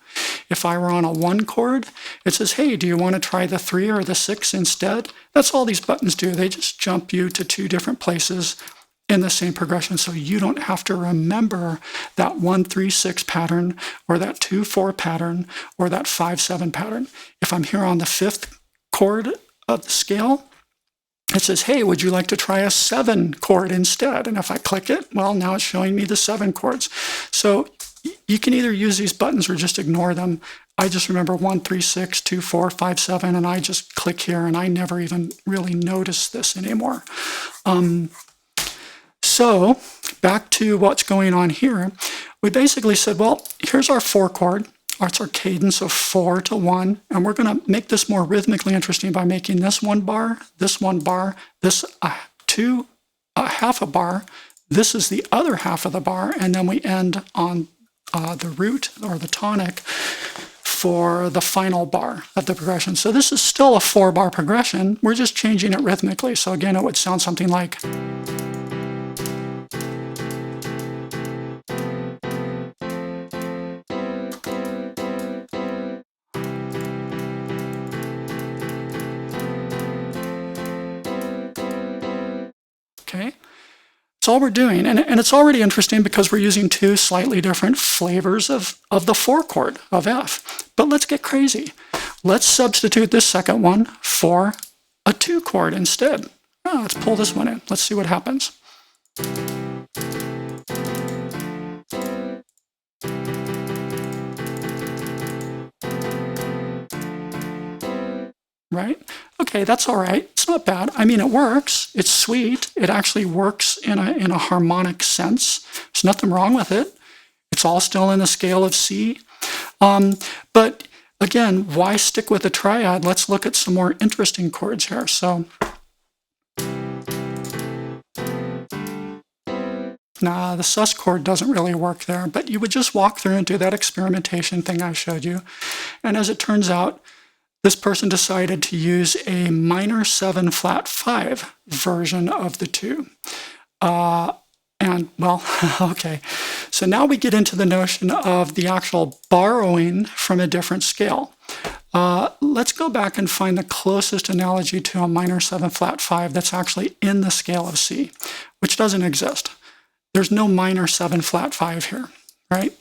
If I were on a 1 chord, it says, hey, do you want to try the 3 or the 6 instead? That's all these buttons do. They just jump you to 2 different places in the same progression, so you don't have to remember that 1-3-6 pattern or that 2-4 pattern or that 5-7 pattern. If I'm here on the 5th chord of the scale, it says, hey, would you like to try a 7 chord instead? And if I click it, well, now it's showing me the 7 chords. So you can either use these buttons or just ignore them. I just remember 1-3-6, 2-4, 5-7, and I just click here, and I never even really notice this anymore. So back to what's going on here, we basically said, well, here's our 4 chord. It's our cadence of 4 to 1, and we're going to make this more rhythmically interesting by making this 1 bar, this 1 bar, this half a bar, this is the other half of the bar, and then we end on the root or the tonic for the final bar of the progression. So this is still a 4-bar progression. We're just changing it rhythmically. So again, it would sound something like... Okay, that's all we're doing. And it's already interesting because we're using 2 slightly different flavors of the 4 chord of F. But let's get crazy. Let's substitute this second one for a 2 chord instead. Oh, let's pull this one in. Let's see what happens. Right? Okay, that's all right. It's not bad. I mean, it works. It's sweet. It actually works in a harmonic sense. There's nothing wrong with it. It's all still in the scale of C. But again, why stick with a triad? Let's look at some more interesting chords here. So, nah, the sus chord doesn't really work there, but you would just walk through and do that experimentation thing I showed you. And as it turns out, this person decided to use a minor 7 flat 5 version of the 2. And well, okay. So now we get into the notion of the actual borrowing from a different scale. Let's go back and find the closest analogy to a minor 7 flat 5 that's actually in the scale of C, which doesn't exist. There's no minor 7 flat 5 here, right?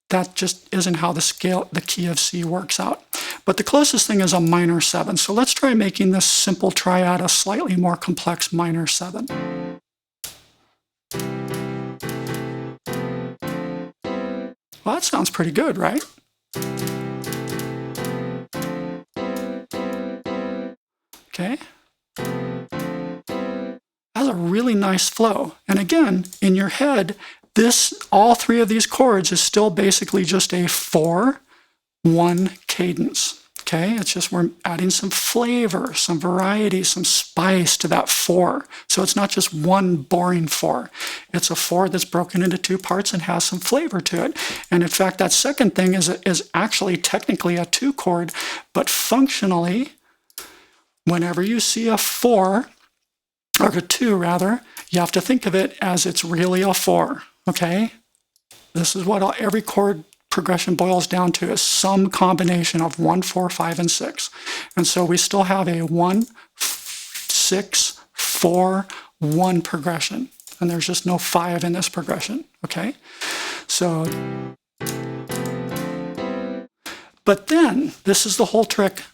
That just isn't how the key of C works out. But the closest thing is a minor 7. So let's try making this simple triad a slightly more complex minor 7. Well, that sounds pretty good, right? Okay. That's a really nice flow. And again, in your head, all 3 of these chords is still basically just a 4-1 cadence. Okay, it's just we're adding some flavor, some variety, some spice to that 4. So it's not just one boring 4. It's a 4 that's broken into 2 parts and has some flavor to it. And in fact, that second thing is actually technically a 2 chord, but functionally, whenever you see a 4, or a 2 rather, you have to think of it as it's really a 4. Okay, this is what every chord progression boils down to, is some combination of 1, 4, 5, and 6. And so we still have a 1, 6, 4, 1 progression. And there's just no 5 in this progression. Okay, so, but then this is the whole trick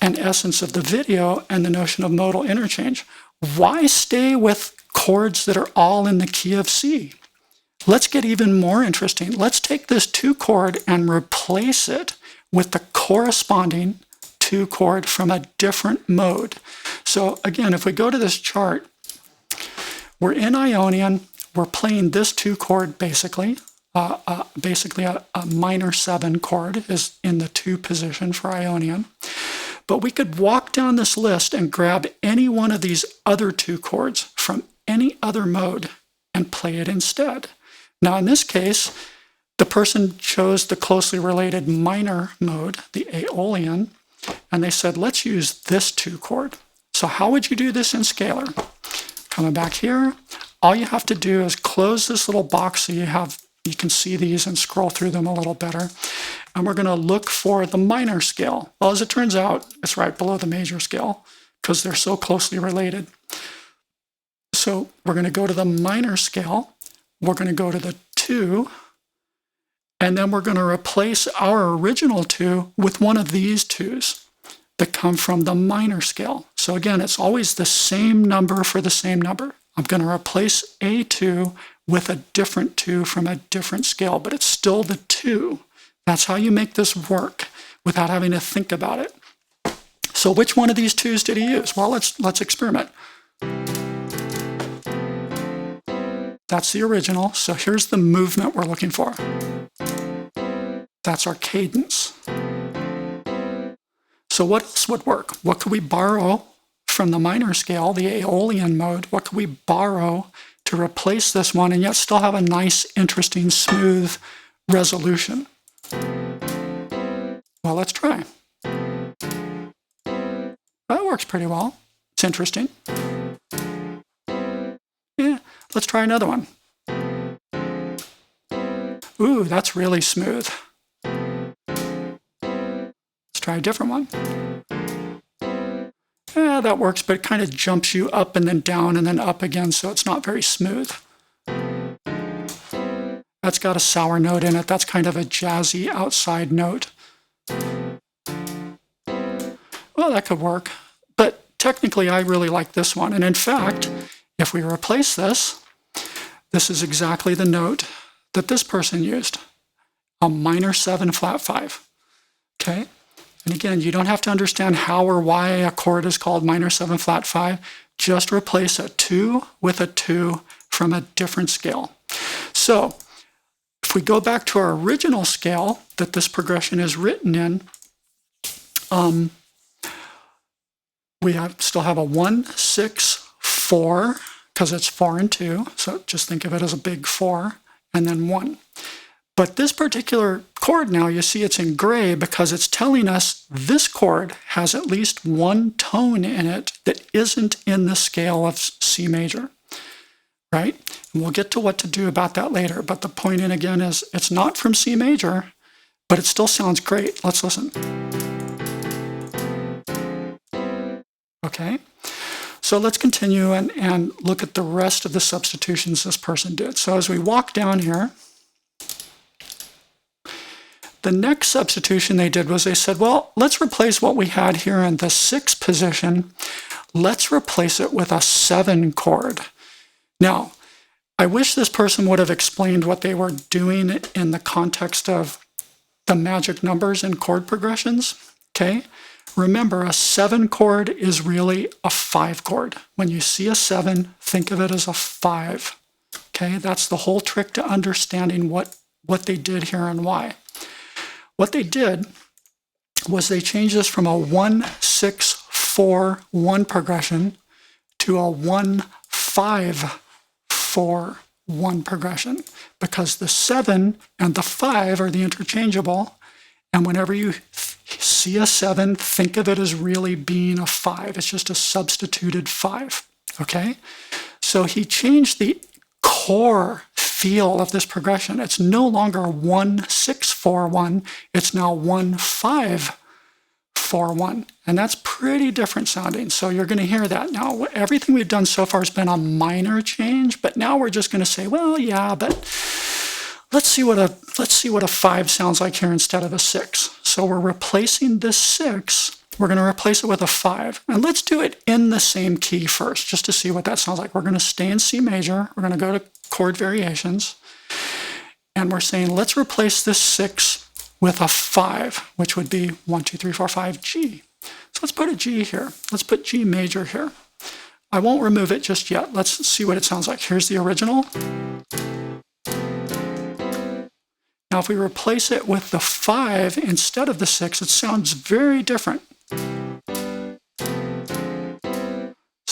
and essence of the video and the notion of modal interchange. Why stay with chords that are all in the key of C? Let's get even more interesting. Let's take this 2 chord and replace it with the corresponding 2 chord from a different mode. So again, if we go to this chart, we're in Ionian, we're playing this 2 chord basically. Basically a minor 7 chord is in the 2 position for Ionian. But we could walk down this list and grab any one of these other 2 chords from any other mode and play it instead. Now in this case, The person chose the closely related minor mode, the Aeolian, and they said, let's use this 2 chord. So how would you do this in scalar? Coming back here, all you have to do is close this little box so you can see these and scroll through them a little better. And we're going to look for the minor scale. Well, as it turns out, it's right below the major scale because they're so closely related. So we're going to go to the minor scale. We're going to go to the 2. And then we're going to replace our original 2 with one of these 2s that come from the minor scale. So again, it's always the same number for the same number. I'm going to replace a 2 with a different 2 from a different scale, but it's still the 2. That's how you make this work without having to think about it. So which one of these 2s did he use? Well, let's experiment. That's the original. So here's the movement we're looking for. That's our cadence. So what else would work? What could we borrow from the minor scale, the Aeolian mode? What could we borrow to replace this one and yet still have a nice, interesting, smooth resolution? Well, let's try. That works pretty well. It's interesting. Yeah, let's try another one. Ooh, that's really smooth. Let's try a different one. Yeah, that works, but it kind of jumps you up and then down and then up again, so it's not very smooth. That's got a sour note in it. That's kind of a jazzy outside note. Well, that could work, but technically I really like this one. And in fact, if we replace this, this is exactly the note that this person used, a minor 7 flat 5, okay? And again, you don't have to understand how or why a chord is called minor 7 flat 5. Just replace a 2 with a 2 from a different scale. So if we go back to our original scale that this progression is written in, we still have a 1, 6, 4, because it's 4 and 2. So just think of it as a big 4, and then 1. But this particular chord now, you see it's in gray because it's telling us this chord has at least one tone in it that isn't in the scale of C major, right? And we'll get to what to do about that later. But the point in again is it's not from C major, but it still sounds great. Let's listen. Okay, so let's continue and look at the rest of the substitutions this person did. So as we walk down here, the next substitution they did was they said, well, let's replace what we had here in the 6th position. Let's replace it with a 7 chord. Now, I wish this person would have explained what they were doing in the context of the magic numbers and chord progressions, okay? Remember, a 7 chord is really a 5 chord. When you see a 7, think of it as a 5, okay? That's the whole trick to understanding what they did here and why. What they did was they changed this from a 1, 6, 4, 1 progression to a 1, 5, 4, 1 progression because the 7 and the 5 are the interchangeable, and whenever you see a 7, think of it as really being a 5. It's just a substituted 5, okay? So he changed the core feel of this progression. It's no longer 1, 6, 4, 1. It's now 1, 5, 4, 1. And that's pretty different sounding. So you're going to hear that now. Everything we've done so far has been a minor change, but now we're just going to say, well, yeah, but let's see what a 5 sounds like here instead of a 6. So we're replacing this 6. We're going to replace it with a 5. And let's do it in the same key first, just to see what that sounds like. We're going to stay in C major. We're going to go to chord variations. And we're saying, let's replace this 6 with a 5, which would be 1, 2, 3, 4, 5, G. So let's put a G here. Let's put G major here. I won't remove it just yet. Let's see what it sounds like. Here's the original. Now, if we replace it with the 5 instead of the 6, it sounds very different.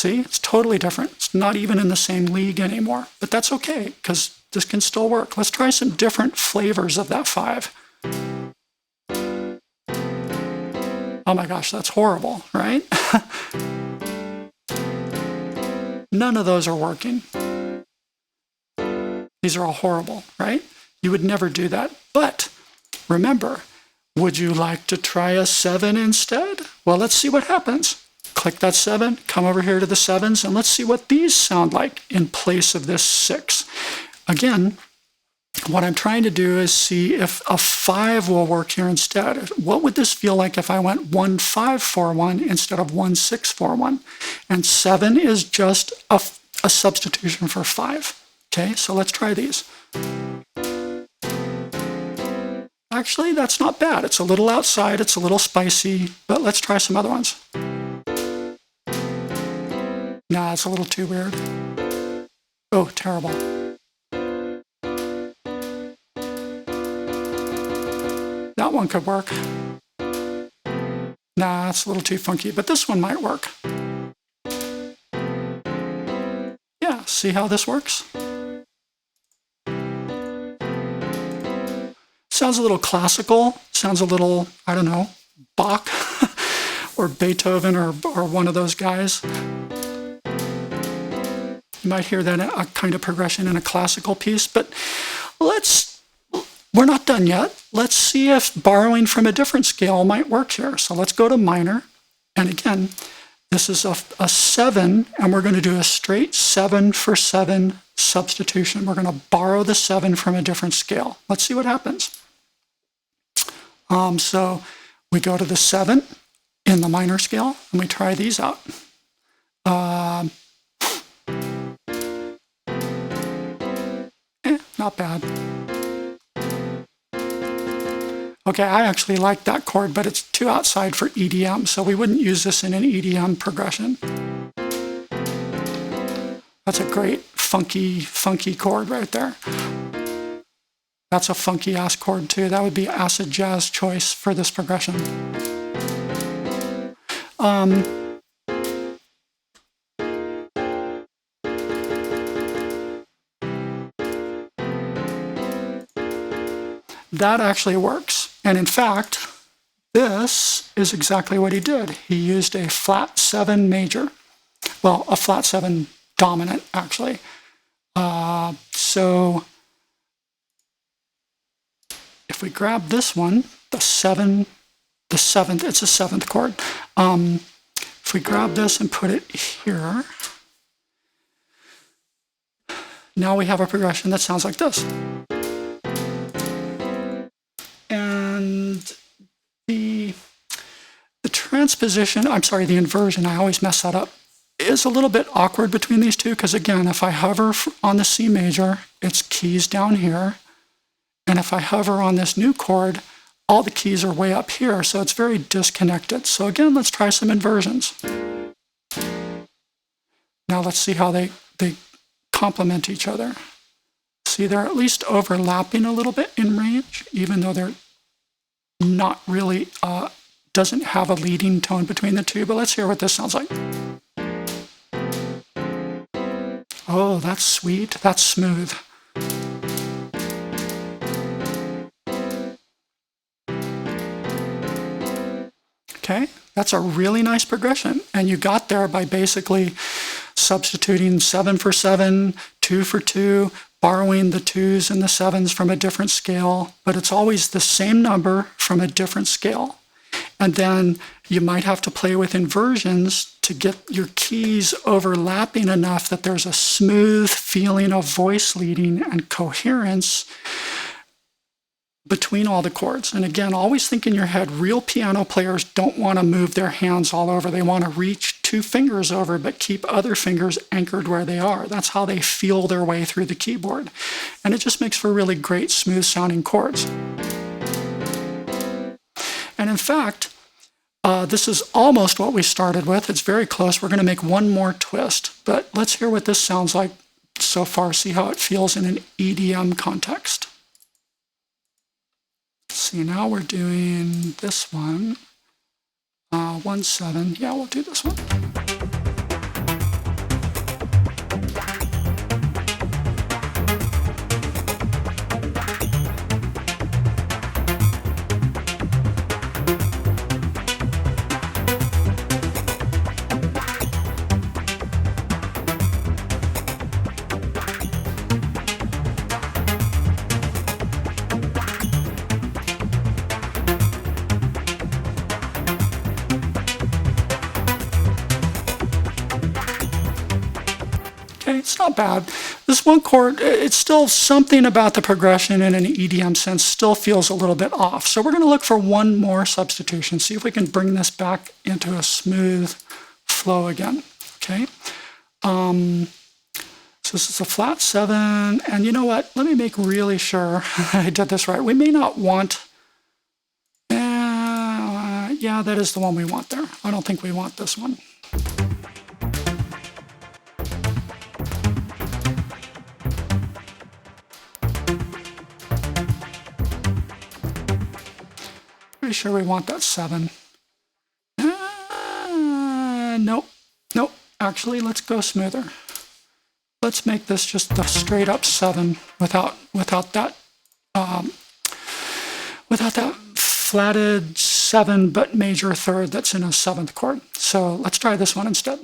See, it's totally different. It's not even in the same league anymore, but that's okay because this can still work. Let's try some different flavors of that 5. Oh my gosh, that's horrible, right? None of those are working. These are all horrible, right? You would never do that. But remember, would you like to try a 7 instead? Well, let's see what happens. Click that 7, come over here to the 7s, and let's see what these sound like in place of this 6. Again, what I'm trying to do is see if a 5 will work here instead. What would this feel like if I went 1 5 4 1 instead of 1 6 4 1? And 7 is just a substitution for 5. Okay, so let's try these. Actually, that's not bad. It's a little outside, it's a little spicy, but let's try some other ones. Nah, it's a little too weird. Oh, terrible. That one could work. Nah, it's a little too funky, but this one might work. Yeah, see how this works? Sounds a little classical, sounds a little, I don't know, Bach or Beethoven or one of those guys. You might hear that a kind of progression in a classical piece, but we're not done yet. Let's see if borrowing from a different scale might work here. So let's go to minor. And again, this is a 7, and we're going to do a straight 7 for 7 substitution. We're going to borrow the 7 from a different scale. Let's see what happens. So we go to the 7 in the minor scale, and we try these out. Not bad. Okay, I actually like that chord, but it's too outside for EDM, so we wouldn't use this in an EDM progression. That's a great funky chord right there. That's a funky ass chord too. That would be acid jazz choice for this progression. That actually works. And in fact, this is exactly what he did. He used a flat 7 major. Well, a flat 7 dominant, actually. So if we grab this one, the 7th, it's a 7th chord. If we grab this and put it here, now we have a progression that sounds like this. And the transposition, the inversion, I always mess that up, is a little bit awkward between these two because, again, if I hover on the C major, it's keys down here. And if I hover on this new chord, all the keys are way up here, so it's very disconnected. So again, let's try some inversions. Now let's see how they complement each other. See, they're at least overlapping a little bit in range, even though they're not really, doesn't have a leading tone between the two, but let's hear what this sounds like. Oh, that's sweet, that's smooth. Okay, that's a really nice progression. And you got there by basically substituting 7 for 7, 2 for 2, borrowing the 2s and the 7s from a different scale, but it's always the same number from a different scale. And then you might have to play with inversions to get your keys overlapping enough that there's a smooth feeling of voice leading and coherence between all the chords. And again, always think in your head, real piano players don't want to move their hands all over. They want to reach 2 fingers over, but keep other fingers anchored where they are. That's how they feel their way through the keyboard. And it just makes for really great, smooth sounding chords. And in fact, this is almost what we started with. It's very close. We're going to make one more twist, but let's hear what this sounds like so far, see how it feels in an EDM context. See, now we're doing this one, 1 7. Yeah, we'll do this one. not bad. This one chord, it's still something about the progression in an EDM sense still feels a little bit off. So we're going to look for one more substitution, see if we can bring this back into a smooth flow again. Okay. So this is a flat 7, and you know what? Let me make really sure I did this right. We may not want, yeah, that is the one we want there. I don't think we want this one. Pretty sure we want that 7. Nope, nope. Actually, let's go smoother. Let's make this just a straight up 7 without that flatted 7 but major third that's in a 7th chord. So let's try this one instead.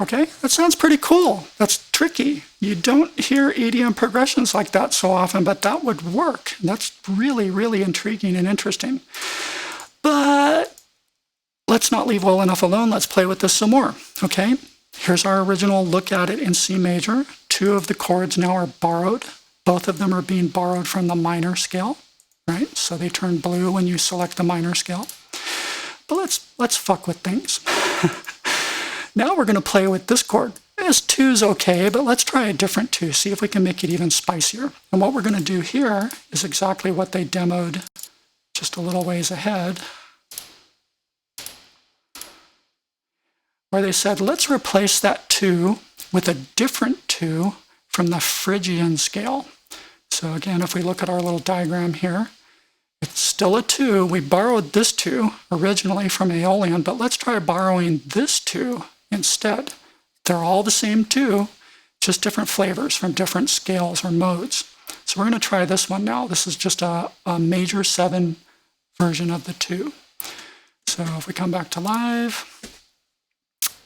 Okay, that sounds pretty cool. That's tricky. You don't hear EDM progressions like that so often, but that would work. That's really, really intriguing and interesting. But let's not leave well enough alone. Let's play with this some more. Okay, here's our original look at it in C major. 2 of the chords now are borrowed. Both of them are being borrowed from the minor scale, right? So they turn blue when you select the minor scale. But let's fuck with things. Now we're going to play with this chord. This 2's okay, but let's try a different 2, see if we can make it even spicier. And what we're going to do here is exactly what they demoed just a little ways ahead, where they said, let's replace that 2 with a different 2 from the Phrygian scale. So again, if we look at our little diagram here, it's still a 2. We borrowed this 2 originally from Aeolian, but let's try borrowing this 2 instead. They're all the same 2, just different flavors from different scales or modes. So we're going to try this one now. This is just a major 7 version of the 2. So if we come back to live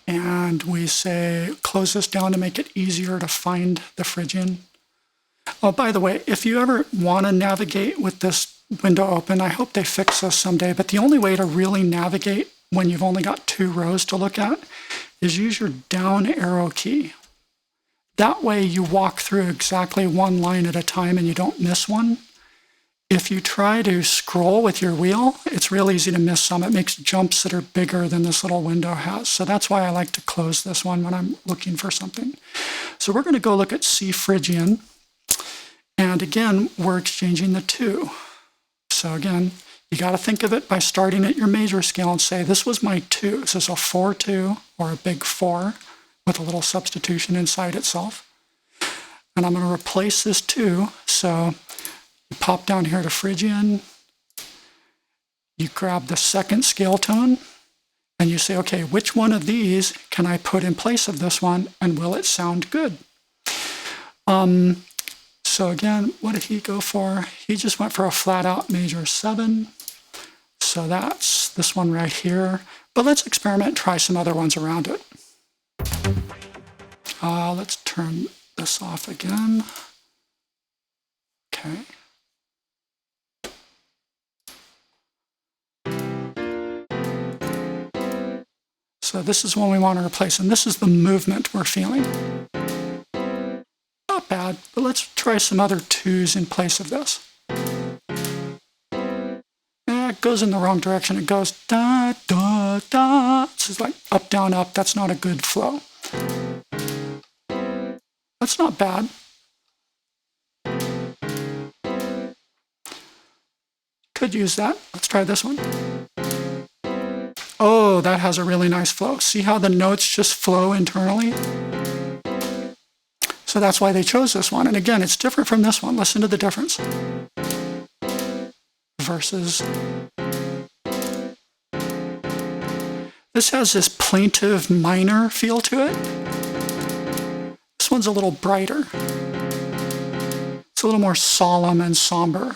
and we say, close this down to make it easier to find the Phrygian. Oh, by the way, if you ever want to navigate with this window open, I hope they fix this someday, but the only way to really navigate when you've only got 2 rows to look at is use your down arrow key. That way you walk through exactly one line at a time and you don't miss one. If you try to scroll with your wheel, it's real easy to miss some. It makes jumps that are bigger than this little window has. So that's why I like to close this one when I'm looking for something. So we're going to go look at C Phrygian. And again, we're exchanging the 2. So again, you got to think of it by starting at your major scale and say, this was my 2. This is a 4-2 or a big 4 with a little substitution inside itself. And I'm going to replace this 2. So you pop down here to Phrygian. You grab the 2nd scale tone and you say, okay, which one of these can I put in place of this one and will it sound good? So again, what did he go for? He just went for a flat out major 7. So that's this one right here. But let's experiment and try some other ones around it. Let's turn this off again. Okay. So this is one we want to replace, and this is the movement we're feeling. Not bad, but let's try some other 2s in place of this. It goes in the wrong direction. It goes da, da, da. This is like up, down, up. That's not a good flow. That's not bad. Could use that. Let's try this one. Oh, that has a really nice flow. See how the notes just flow internally? So that's why they chose this one. And again, it's different from this one. Listen to the difference. Versus This has this plaintive minor feel to it. This one's a little brighter. It's a little more solemn and somber.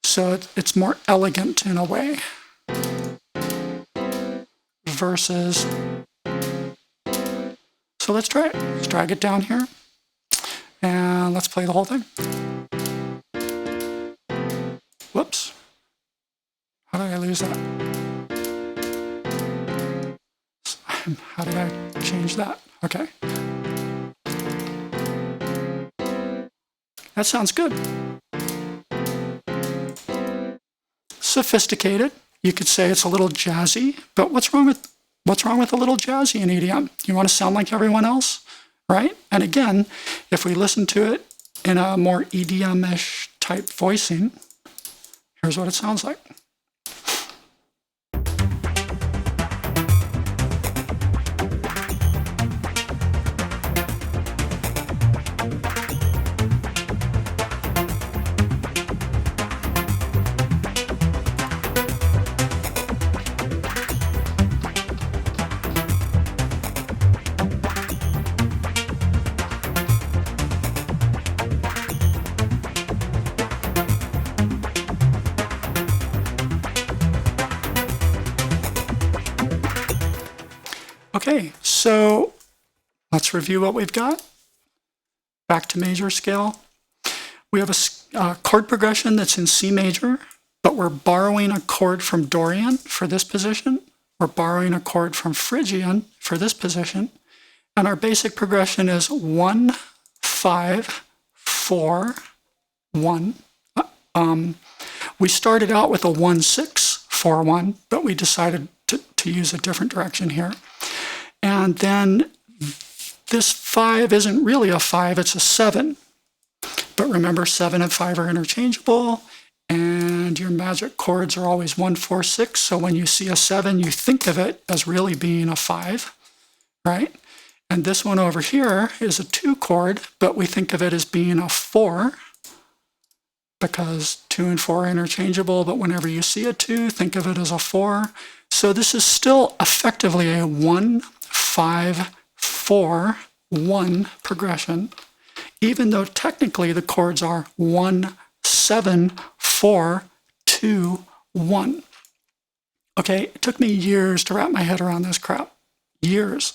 So it's more elegant in a way. Versus, so let's try it. Let's drag it down here. And let's play the whole thing. Whoops. How did I lose that? How did I change that? Okay. That sounds good. Sophisticated. You could say it's a little jazzy, but what's wrong with a little jazzy in EDM? You want to sound like everyone else, right? And again, if we listen to it in a more EDM-ish type voicing, here's what it sounds like. Okay, so let's review what we've got. Back to major scale. We have a chord progression that's in C major, but we're borrowing a chord from Dorian for this position. We're borrowing a chord from Phrygian for this position. And our basic progression is 1, 5, 4, 1. We started out with a 1, 6, 4, 1, but we decided to use a different direction here. And then this 5 isn't really a 5, it's a 7. But remember, 7 and 5 are interchangeable, and your magic chords are always 1, 4, 6. So when you see a 7, you think of it as really being a 5, right? And this one over here is a 2 chord, but we think of it as being a 4, because 2 and 4 are interchangeable, but whenever you see a 2, think of it as a 4. So this is still effectively a 1, 5, 4, 1 progression, even though technically the chords are 1, 7, 4, 2, 1. Okay, it took me years to wrap my head around this crap. Years.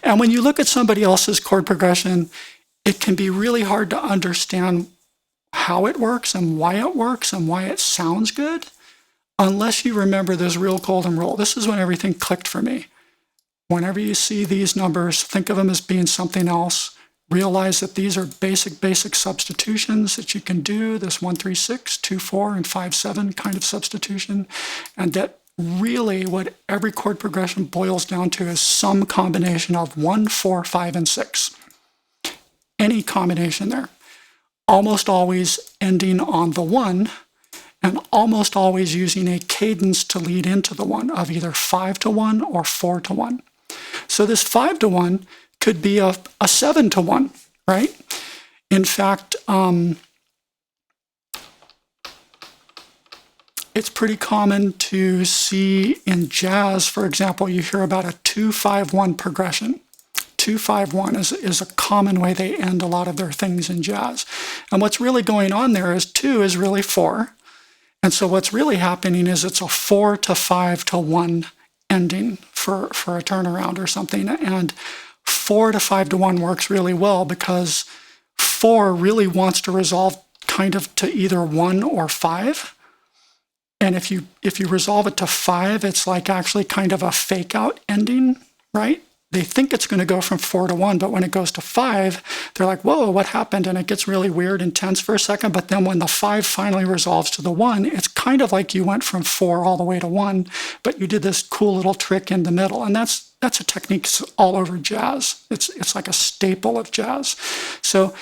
And when you look at somebody else's chord progression, it can be really hard to understand how it works and why it sounds good, unless you remember this real golden rule. This is when everything clicked for me. Whenever you see these numbers, think of them as being something else. Realize that these are basic substitutions that you can do, this 1, 3, 6, 2, 4, and 5, 7 kind of substitution, and that really what every chord progression boils down to is some combination of 1, 4, 5, and 6. Any combination there. Almost always ending on the 1, and almost always using a cadence to lead into the 1 of either 5 to 1 or 4 to 1. So this 5 to 1 could be a 7 to 1, right? In fact, it's pretty common to see in jazz, for example, you hear about a 2-5-1 progression. 2-5-1 is a common way they end a lot of their things in jazz. And what's really going on there is 2 is really 4. And so what's really happening is it's a 4 to 5 to 1 ending for a turnaround or something. And 4 to 5 to 1 works really well because 4 really wants to resolve kind of to either 1 or 5. And if you resolve it to 5, it's like actually kind of a fake out ending, right? They think it's going to go from 4 to 1, but when it goes to 5, they're like, whoa, what happened? And it gets really weird and tense for a second. But then when the 5 finally resolves to the 1, it's kind of like you went from 4 all the way to 1, but you did this cool little trick in the middle. And that's a technique all over jazz. It's like a staple of jazz. So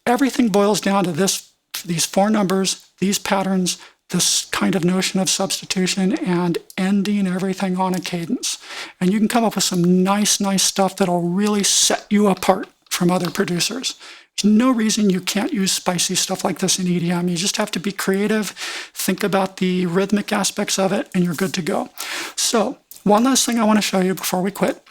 everything boils down to these 4 numbers, these patterns, this kind of notion of substitution, and ending everything on a cadence. And you can come up with some nice stuff that'll really set you apart from other producers. There's no reason you can't use spicy stuff like this in EDM. You just have to be creative, think about the rhythmic aspects of it, and you're good to go. So one last thing I want to show you before we quit.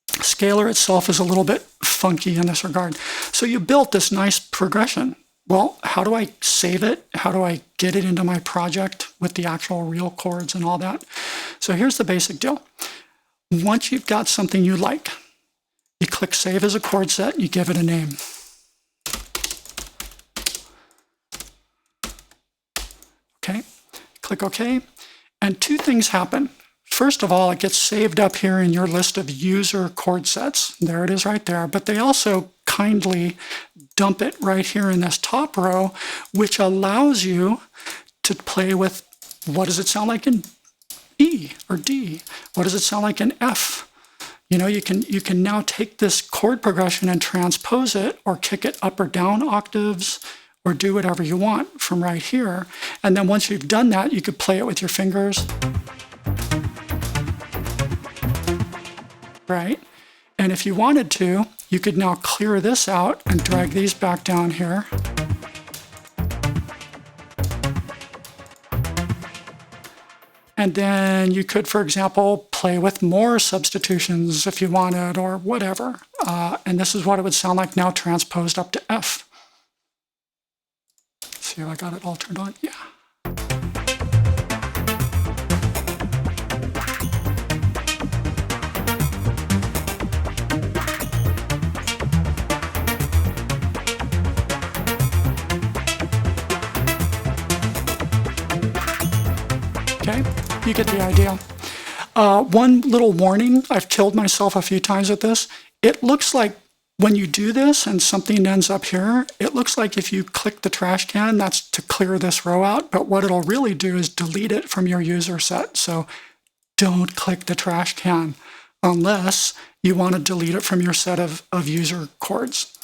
Scalar itself is a little bit funky in this regard. So you built this nice progression. Well, how do I save it? How do I get it into my project with the actual real chords and all that? So here's the basic deal. Once you've got something you like, you click Save as a chord set, and you give it a name. Okay, click OK, and two things happen. First of all, it gets saved up here in your list of user chord sets. There it is right there. But they also kindly dump it right here in this top row, which allows you to play with what does it sound like in E or D? What does it sound like in F? You know, you can now take this chord progression and transpose it or kick it up or down octaves or do whatever you want from right here. And then once you've done that, you could play it with your fingers. Right? And if you wanted to, you could now clear this out and drag these back down here. And then you could, for example, play with more substitutions if you wanted or whatever. And this is what it would sound like now transposed up to F. See if I got it all turned on? Yeah. Okay, you get the idea. One little warning, I've killed myself a few times with this. It looks like when you do this and something ends up here, it looks like if you click the trash can, that's to clear this row out. But what it'll really do is delete it from your user set. So don't click the trash can unless you want to delete it from your set of user chords.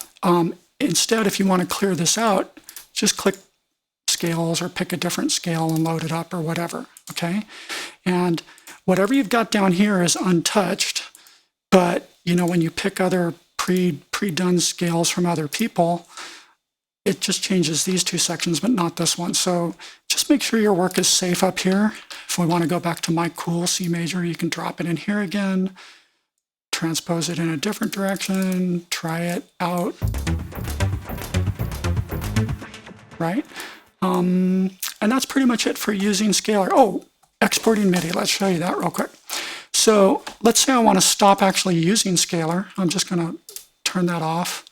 Instead, if you want to clear this out, just click scales or pick a different scale and load it up or whatever, okay? And whatever you've got down here is untouched, but you know, when you pick other pre-done scales from other people, it just changes these two sections, but not this one. So just make sure your work is safe up here. If we want to go back to my cool C major, you can drop it in here again, transpose it in a different direction, try it out, right? And that's pretty much it for using Scalar. Oh, exporting MIDI. Let's show you that real quick. So let's say I want to stop actually using Scalar. I'm just going to turn that off.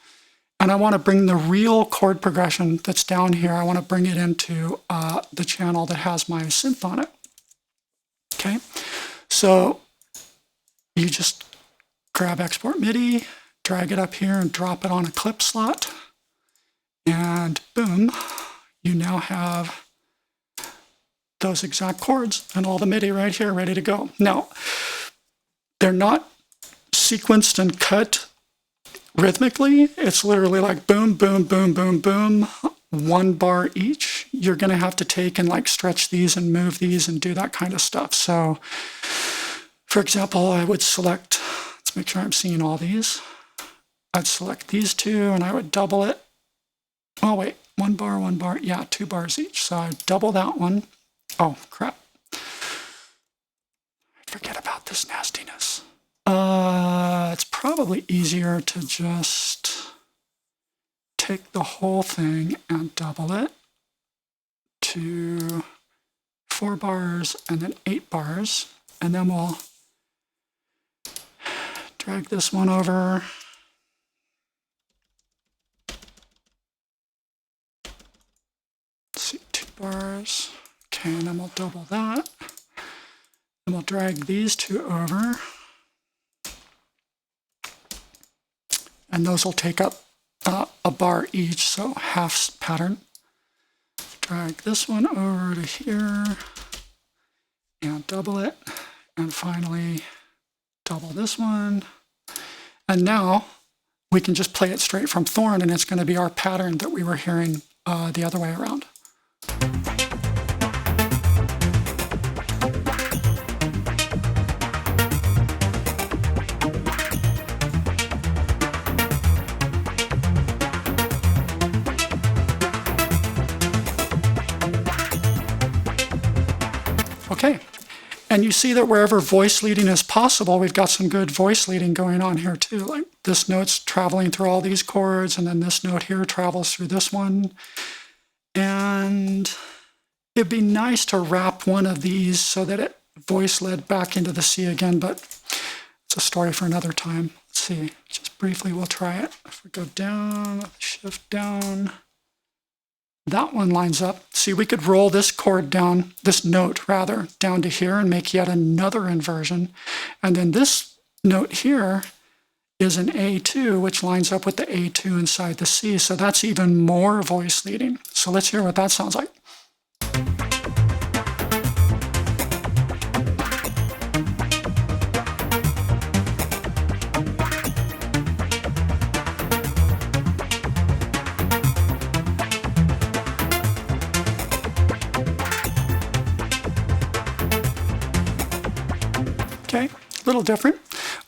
And I want to bring the real chord progression that's down here, I want to bring it into the channel that has my synth on it. Okay, so you just grab Export MIDI, drag it up here and drop it on a clip slot. And boom, you now have those exact chords and all the MIDI right here ready to go. Now, they're not sequenced and cut rhythmically. It's literally like boom, boom, boom, boom, boom, one bar each. You're going to have to take and like stretch these and move these and do that kind of stuff. So, for example, I would select, let's make sure I'm seeing all these. I'd select these two and I would double it. Oh, wait, one bar, yeah, 2 bars each. So I double that one. Oh, crap. Forget about this nastiness. It's probably easier to just take the whole thing and double it to 4 bars and then 8 bars. And then we'll drag this one over. Let's see, 2 bars. Okay, and then we'll double that. And we'll drag these two over. And those will take up a bar each, so half pattern. Drag this one over to here and double it. And finally, double this one. And now we can just play it straight from Thorn, and it's going to be our pattern that we were hearing the other way around. Okay. And you see that wherever voice leading is possible, we've got some good voice leading going on here too. Like this note's traveling through all these chords, and then this note here travels through this one. And it'd be nice to wrap one of these so that it voice led back into the C again, but it's a story for another time. Let's see, just briefly we'll try it. If we go down, shift down, that one lines up. See, we could roll this chord down, this note rather, down to here and make yet another inversion. And then this note here is an A2, which lines up with the A2 inside the C. So that's even more voice leading. So let's hear what that sounds like. Okay, a little different.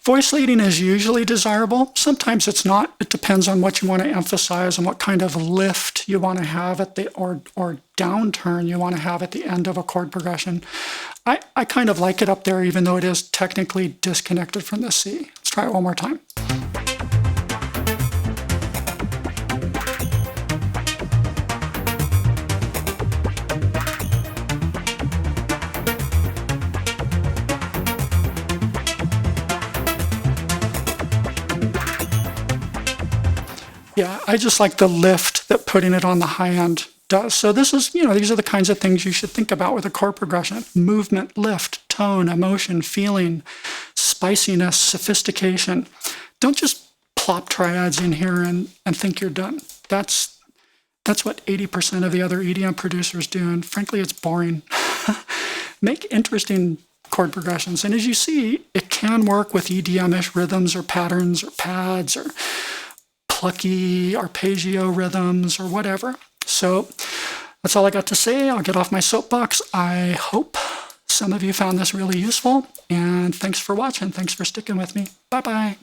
Voice leading is usually desirable. Sometimes it's not. It depends on what you want to emphasize and what kind of lift you want to have at the, or downturn you want to have at the end of a chord progression. I kind of like it up there, even though it is technically disconnected from the C. Let's try it one more time. Yeah, I just like the lift that putting it on the high end does. So this is, these are the kinds of things you should think about with a chord progression. Movement, lift, tone, emotion, feeling, spiciness, sophistication. Don't just plop triads in here and think you're done. That's what 80% of the other EDM producers do, and frankly, it's boring. Make interesting chord progressions. And as you see, it can work with EDM-ish rhythms or patterns or pads or plucky arpeggio rhythms or whatever. So that's all I got to say. I'll get off my soapbox. I hope some of you found this really useful, and thanks for watching. Thanks for sticking with me. Bye-bye.